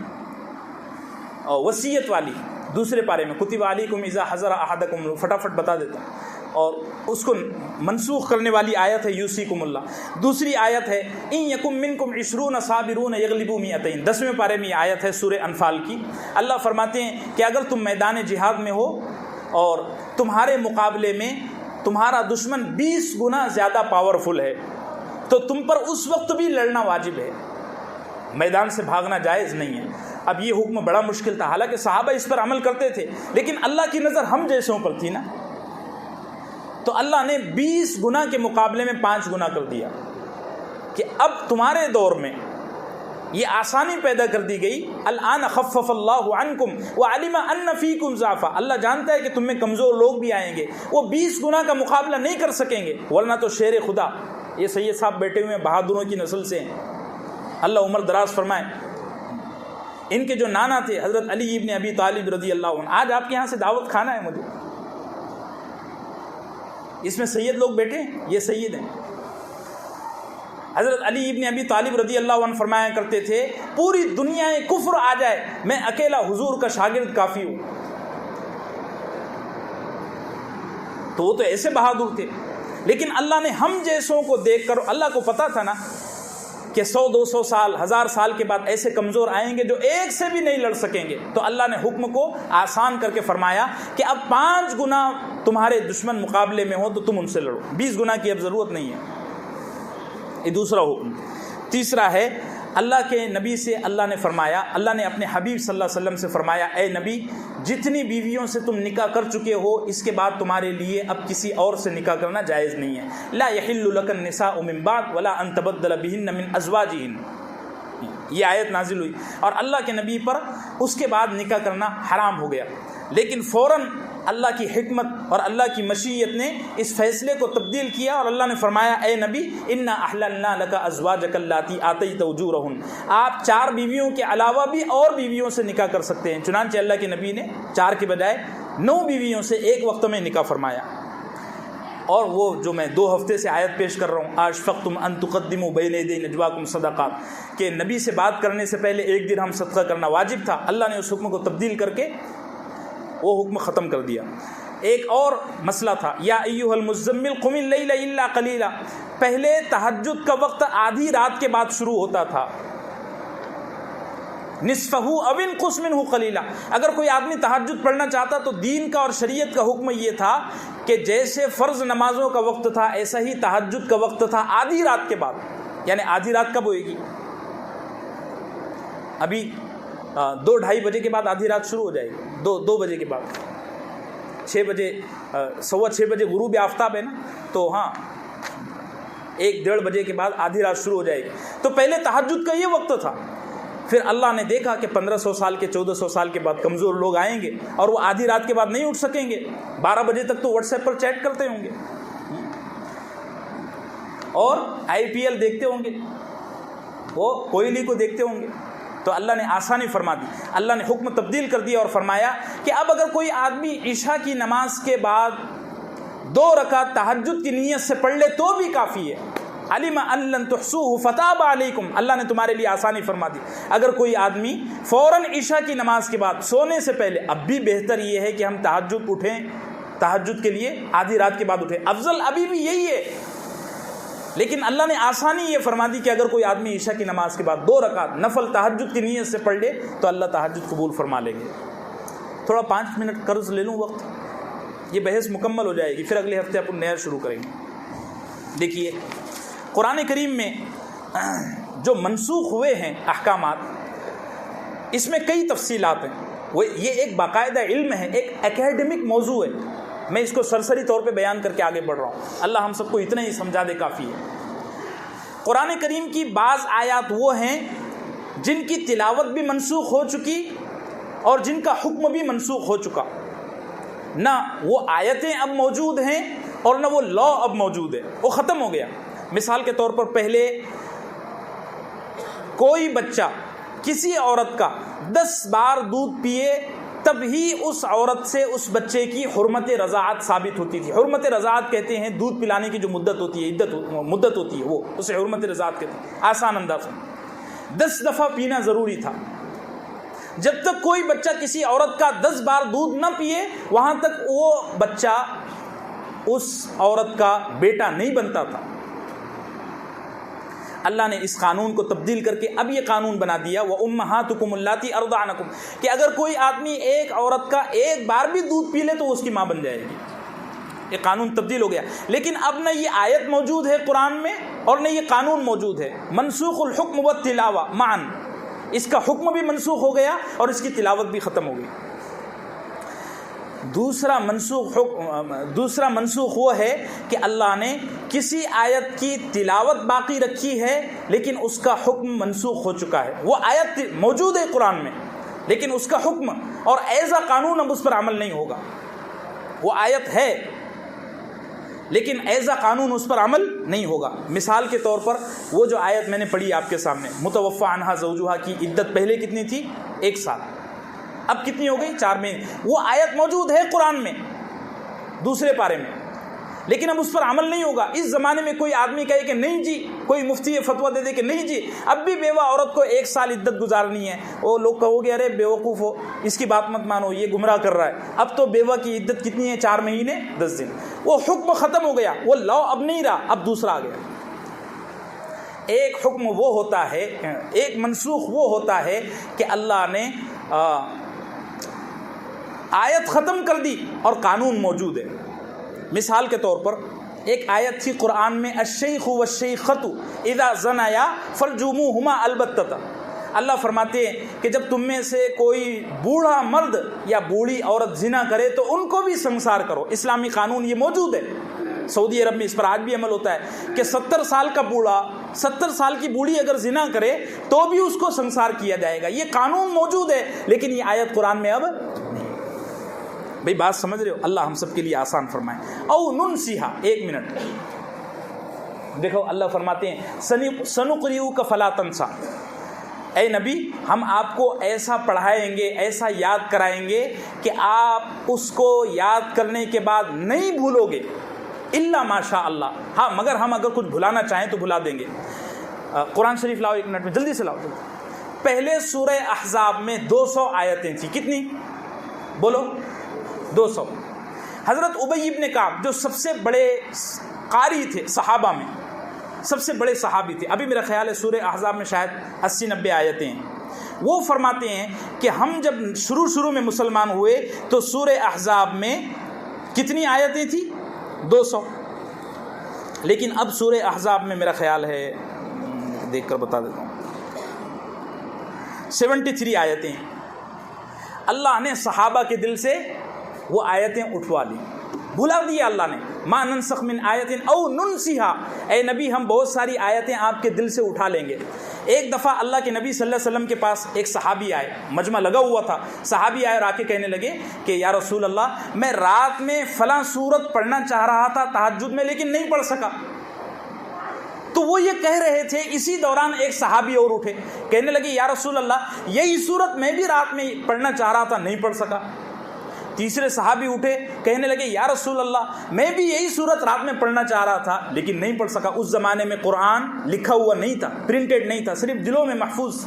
وصیت والی، دوسرے پارے میں کتب علیکم اذا حضر احدکم، فٹافٹ بتا دیتا ہوں. اور اس کو منسوخ کرنے والی آیت ہے یوصیکم اللہ. دوسری آیت ہے ان یکم منکم 20 صابرون یغلبوا 200. 10ویں پارے میں یہ آیت ہے سورہ انفال کی. اللہ فرماتے ہیں کہ اگر تم میدان جہاد میں ہو اور تمہارے مقابلے میں تمہارا دشمن 20 گنا زیادہ پاورفل ہے تو تم پر اس وقت بھی لڑنا واجب ہے، میدان سے بھاگنا جائز نہیں ہے. اب یہ حکم بڑا مشکل تھا، حالانکہ صحابہ اس پر عمل کرتے تھے، لیکن اللہ کی نظر ہم جیسوں پر تھی نا، تو اللہ نے 20 گنا کے مقابلے میں 5 گنا کر دیا کہ اب تمہارے دور میں یہ آسانی پیدا کر دی گئی. الآن خفف اللہ عنکم وعلم ان فیکم ضعفا. اللہ جانتا ہے کہ تم میں کمزور لوگ بھی آئیں گے، وہ 20 گنا کا مقابلہ نہیں کر سکیں گے، ورنہ تو شیر خدا. یہ سید صاحب بیٹھے ہوئے ہیں، بہادروں کی نسل سے ہیں، اللہ عمر دراز فرمائے. ان کے جو نانا تھے حضرت علی ابن ابی طالب رضی اللہ عنہ، آج آپ کے یہاں سے دعوت کھانا ہے مجھے، اس میں سید لوگ بیٹھے ہیں، یہ سید ہیں. حضرت علی ابن ابی طالب رضی اللہ عنہ فرمایا کرتے تھے پوری دنیا کفر آ جائے میں اکیلا حضور کا شاگرد کافی ہوں. تو وہ تو ایسے بہادر تھے، لیکن اللہ نے ہم جیسوں کو دیکھ کر، اللہ کو پتا تھا نا کہ 100-200 سال 1000 سال کے بعد ایسے کمزور آئیں گے جو ایک سے بھی نہیں لڑ سکیں گے، تو اللہ نے حکم کو آسان کر کے فرمایا کہ اب 5 گنا تمہارے دشمن مقابلے میں ہو تو تم ان سے لڑو، 20 گنا کی اب ضرورت نہیں ہے. یہ دوسرا حکم. تیسرا ہے اللہ کے نبی سے اللہ نے فرمایا، اللہ نے اپنے حبیب صلی اللہ علیہ وسلم سے فرمایا اے نبی جتنی بیویوں سے تم نکاح کر چکے ہو اس کے بعد تمہارے لیے اب کسی اور سے نکاح کرنا جائز نہیں ہے. لا یحل لک النساء من بعد ولا ان تبدل بهن من ازواجهن. یہ آیت نازل ہوئی اور اللہ کے نبی پر اس کے بعد نکاح کرنا حرام ہو گیا، لیکن فوراً اللہ کی حکمت اور اللہ کی مشیت نے اس فیصلے کو تبدیل کیا اور اللہ نے فرمایا اے نبی انا احللنا لک ازواجک اللاتی آتیت اجورہن، آپ 4 بیویوں کے علاوہ بھی اور بیویوں سے نکاح کر سکتے ہیں. چنانچہ اللہ کے نبی نے 4 کے بجائے 9 بیویوں سے ایک وقت میں نکاح فرمایا. اور وہ جو میں 2 ہفتے سے آیت پیش کر رہا ہوں اشفقتم ان تقدموا بین یدی نجواکم صدقات، کہ نبی سے بات کرنے سے پہلے 1 درہم صدقہ کرنا واجب تھا، اللہ نے اس حکم کو تبدیل کر کے وہ حکم ختم کر دیا. ایک اور مسئلہ تھا یا ایھا المزمل قم اللیل الا قلیلا، پہلے تہجد کا وقت آدھی رات کے بعد شروع ہوتا تھا، نصفہ او انقص منہ قلیلا. اگر کوئی آدمی تہجد پڑھنا چاہتا تو دین کا اور شریعت کا حکم یہ تھا کہ جیسے فرض نمازوں کا وقت تھا ایسا ہی تہجد کا وقت تھا آدھی رات کے بعد. یعنی آدھی رات کب ہوئے گی؟ ابھی 2-2:30 بجے کے بعد آدھی رات شروع ہو جائے گی، 2 بجے کے بعد 6 بجے 6:15 بجے غروب آفتاب ہے نا، تو ہاں 1-1:30 بجے کے بعد آدھی رات شروع ہو جائے گی. تو پہلے تہجد کا یہ وقت تھا، پھر اللہ نے دیکھا کہ 1500 سال کے 1400 سال کے بعد کمزور لوگ آئیں گے اور وہ آدھی رات کے بعد نہیں اٹھ سکیں گے، 12 بجے تک تو واٹس ایپ پر چیٹ کرتے ہوں گے اور IPL دیکھتے ہوں گے، وہ کوہلی کو دیکھتے ہوں گے. تو اللہ نے آسانی فرما دی، اللہ نے حکم تبدیل کر دیا اور فرمایا کہ اب اگر کوئی آدمی عشاء کی نماز کے بعد 2 رکعت تہجد کی نیت سے پڑھ لے تو بھی کافی ہے. علم ان لن تحصوه فتاب علیکم، اللہ نے تمہارے لیے آسانی فرما دی. اگر کوئی آدمی فوراً عشاء کی نماز کے بعد سونے سے پہلے، اب بھی بہتر یہ ہے کہ ہم تہجد اٹھیں، تہجد کے لیے آدھی رات کے بعد اٹھیں، افضل ابھی بھی یہی ہے، لیکن اللہ نے آسانی یہ فرما دی کہ اگر کوئی آدمی عشاء کی نماز کے بعد 2 رکعت نفل تہجد کی نیت سے پڑھ لے تو اللہ تہجد قبول فرما لیں گے. تھوڑا 5 منٹ قرض لے لوں وقت، یہ بحث مکمل ہو جائے گی، پھر اگلے ہفتے اپن نیا شروع کریں گے. دیکھیے قرآن کریم میں جو منسوخ ہوئے ہیں احکامات، اس میں کئی تفصیلات ہیں. یہ ایک باقاعدہ علم ہے، ایک اکیڈمک موضوع ہے. میں اس کو سرسری طور پہ بیان کر کے آگے بڑھ رہا ہوں. اللہ ہم سب کو اتنا ہی سمجھا دے کافی ہے. قرآن کریم کی بعض آیات وہ ہیں جن کی تلاوت بھی منسوخ ہو چکی اور جن کا حکم بھی منسوخ ہو چکا. نہ وہ آیتیں اب موجود ہیں اور نہ وہ لا اب موجود ہے، وہ ختم ہو گیا. مثال کے طور پر پہلے کوئی بچہ کسی عورت کا 10 بار دودھ پیے تب ہی اس عورت سے اس بچے کی حرمت رضاعت ثابت ہوتی تھی. حرمت رضاعت کہتے ہیں دودھ پلانے کی جو مدت ہوتی ہے، مدت ہوتی ہے، وہ اسے حرمت رضاعت کہتے ہیں. آسان انداز میں 10 دفعہ پینا ضروری تھا. جب تک کوئی بچہ کسی عورت کا 10 بار دودھ نہ پیے وہاں تک وہ بچہ اس عورت کا بیٹا نہیں بنتا تھا. اللہ نے اس قانون کو تبدیل کر کے اب یہ قانون بنا دیا وَأُمَّهَاتُكُمُ اللَّاتِي أَرْضَعْنَكُمْ کہ اگر کوئی آدمی ایک عورت کا ایک بار بھی دودھ پی لے تو اس کی ماں بن جائے گی. یہ قانون تبدیل ہو گیا. لیکن اب نہ یہ آیت موجود ہے قرآن میں اور نہ یہ قانون موجود ہے. منسوخ الحکم والتلاوہ معاً، اس کا حکم بھی منسوخ ہو گیا اور اس کی تلاوت بھی ختم ہو گئی. دوسرا منسوخ وہ ہے کہ اللہ نے کسی آیت کی تلاوت باقی رکھی ہے لیکن اس کا حکم منسوخ ہو چکا ہے. وہ آیت موجود ہے قرآن میں لیکن اس کا حکم اور ایزا قانون اب اس پر عمل نہیں ہوگا. وہ آیت ہے لیکن ایزا قانون اس پر عمل نہیں ہوگا. مثال کے طور پر وہ جو آیت میں نے پڑھی آپ کے سامنے، متوفی عنہا زوجہا کی عدت پہلے کتنی تھی؟ 1 سال، اب کتنی ہو گئی؟ 4 مہینے. وہ آیت موجود ہے قرآن میں دوسرے پارے میں لیکن اب اس پر عمل نہیں ہوگا. اس زمانے میں کوئی آدمی کہے کہ نہیں جی، کوئی مفتی فتویٰ دے دے کہ نہیں جی اب بھی بیوہ عورت کو 1 سال عدت گزارنی ہے، وہ لوگ کہو گے ارے بیوقوف ہو، اس کی بات مت مانو، یہ گمراہ کر رہا ہے. اب تو بیوہ کی عدت کتنی ہے؟ 4 مہینے 10 دن. وہ حکم ختم ہو گیا، وہ لا اب نہیں رہا، اب دوسرا آ گیا. ایک حکم وہ ہوتا ہے، ایک منسوخ وہ ہوتا ہے کہ اللہ نے آیت ختم کر دی اور قانون موجود ہے. مثال کے طور پر ایک آیت تھی قرآن میں الشیخ والشیخۃ اذا زنیا فرجموہما البتۃ. اللہ فرماتے ہیں کہ جب تم میں سے کوئی بوڑھا مرد یا بوڑھی عورت زنا کرے تو ان کو بھی سنسار کرو. اسلامی قانون یہ موجود ہے. سعودی عرب میں اس پر آج بھی عمل ہوتا ہے کہ 70 سال کا بوڑھا 70 سال کی بوڑھی اگر زنا کرے تو بھی اس کو سنسار کیا جائے گا. یہ قانون موجود ہے لیکن یہ آیت قرآن میں اب بھئی بات سمجھ رہے ہو؟ اللہ ہم سب کے لیے آسان فرمائے. او ننسیہا، 1 منٹ دیکھو اللہ فرماتے ہیں سنقرئک فلا تنسیٰ. اے نبی ہم آپ کو ایسا پڑھائیں گے، ایسا یاد کرائیں گے کہ آپ اس کو یاد کرنے کے بعد نہیں بھولو گے الا ماشاء اللہ. ہاں مگر ہم اگر کچھ بھلانا چاہیں تو بھلا دیں گے. قرآن شریف لاؤ 1 منٹ میں، جلدی سے لاؤ. پہلے سورہ احزاب میں 200 آیتیں تھیں. کتنی بولو؟ 200. حضرت ابی بن کعب جو سب سے بڑے قاری تھے صحابہ میں، سب سے بڑے صحابی تھے، ابھی میرا خیال ہے سورہ احزاب میں شاید 80-90 آیتیں ہیں. وہ فرماتے ہیں کہ ہم جب شروع میں مسلمان ہوئے تو سورہ احزاب میں کتنی آیتیں تھیں؟ 200. لیکن اب سورہ احزاب میں میرا خیال ہے، دیکھ کر بتا دیتا ہوں، 73 آیتیں ہیں. اللہ نے صحابہ کے دل سے وہ آیتیں اٹھوا لی، بھلا دیا اللہ نے. ما ننسخ من آیت او ننسیہا، اے نبی ہم بہت ساری آیتیں آپ کے دل سے اٹھا لیں گے. ایک دفعہ اللہ کے نبی صلی اللہ علیہ وسلم کے پاس ایک صحابی آئے، مجمع لگا ہوا تھا، صحابی آئے اور آ کے کہنے لگے کہ یا رسول اللہ میں رات میں فلاں سورت پڑھنا چاہ رہا تھا تہجد میں لیکن نہیں پڑھ سکا۔ تو وہ یہ کہہ رہے تھے، اسی دوران ایک صحابی اور اٹھے، کہنے لگے یا رسول اللہ یہی سورت میں بھی رات میں پڑھنا چاہ رہا تھا، نہیں پڑھ سکا۔ تیسرے صحابی اٹھے، کہنے لگے یا رسول اللہ میں بھی یہی سورت رات میں پڑھنا چاہ رہا تھا لیکن نہیں پڑھ سکا۔ اس زمانے میں قرآن لکھا ہوا نہیں تھا، پرنٹڈ نہیں تھا، صرف دلوں میں محفوظ۔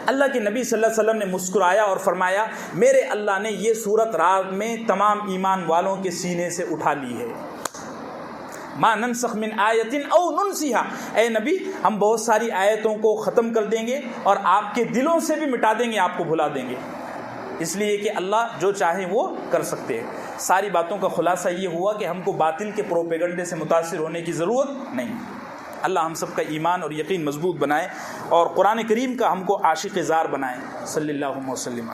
اللہ کے نبی صلی اللہ علیہ وسلم نے مسکرایا اور فرمایا میرے اللہ نے یہ سورت رات میں تمام ایمان والوں کے سینے سے اٹھا لی ہے۔ ما ننسخ من آیت او ننسیها، اے نبی ہم بہت ساری آیتوں کو ختم کر دیں گے اور آپ کے دلوں سے بھی مٹا دیں گے، آپ کو بھلا دیں گے، اس لیے کہ اللہ جو چاہے وہ کر سکتے ہیں۔ ساری باتوں کا خلاصہ یہ ہوا کہ ہم کو باطل کے پروپیگنڈے سے متاثر ہونے کی ضرورت نہیں۔ اللہ ہم سب کا ایمان اور یقین مضبوط بنائے اور قرآن کریم کا ہم کو عاشق زار بنائے۔ صلی اللہ وسلم۔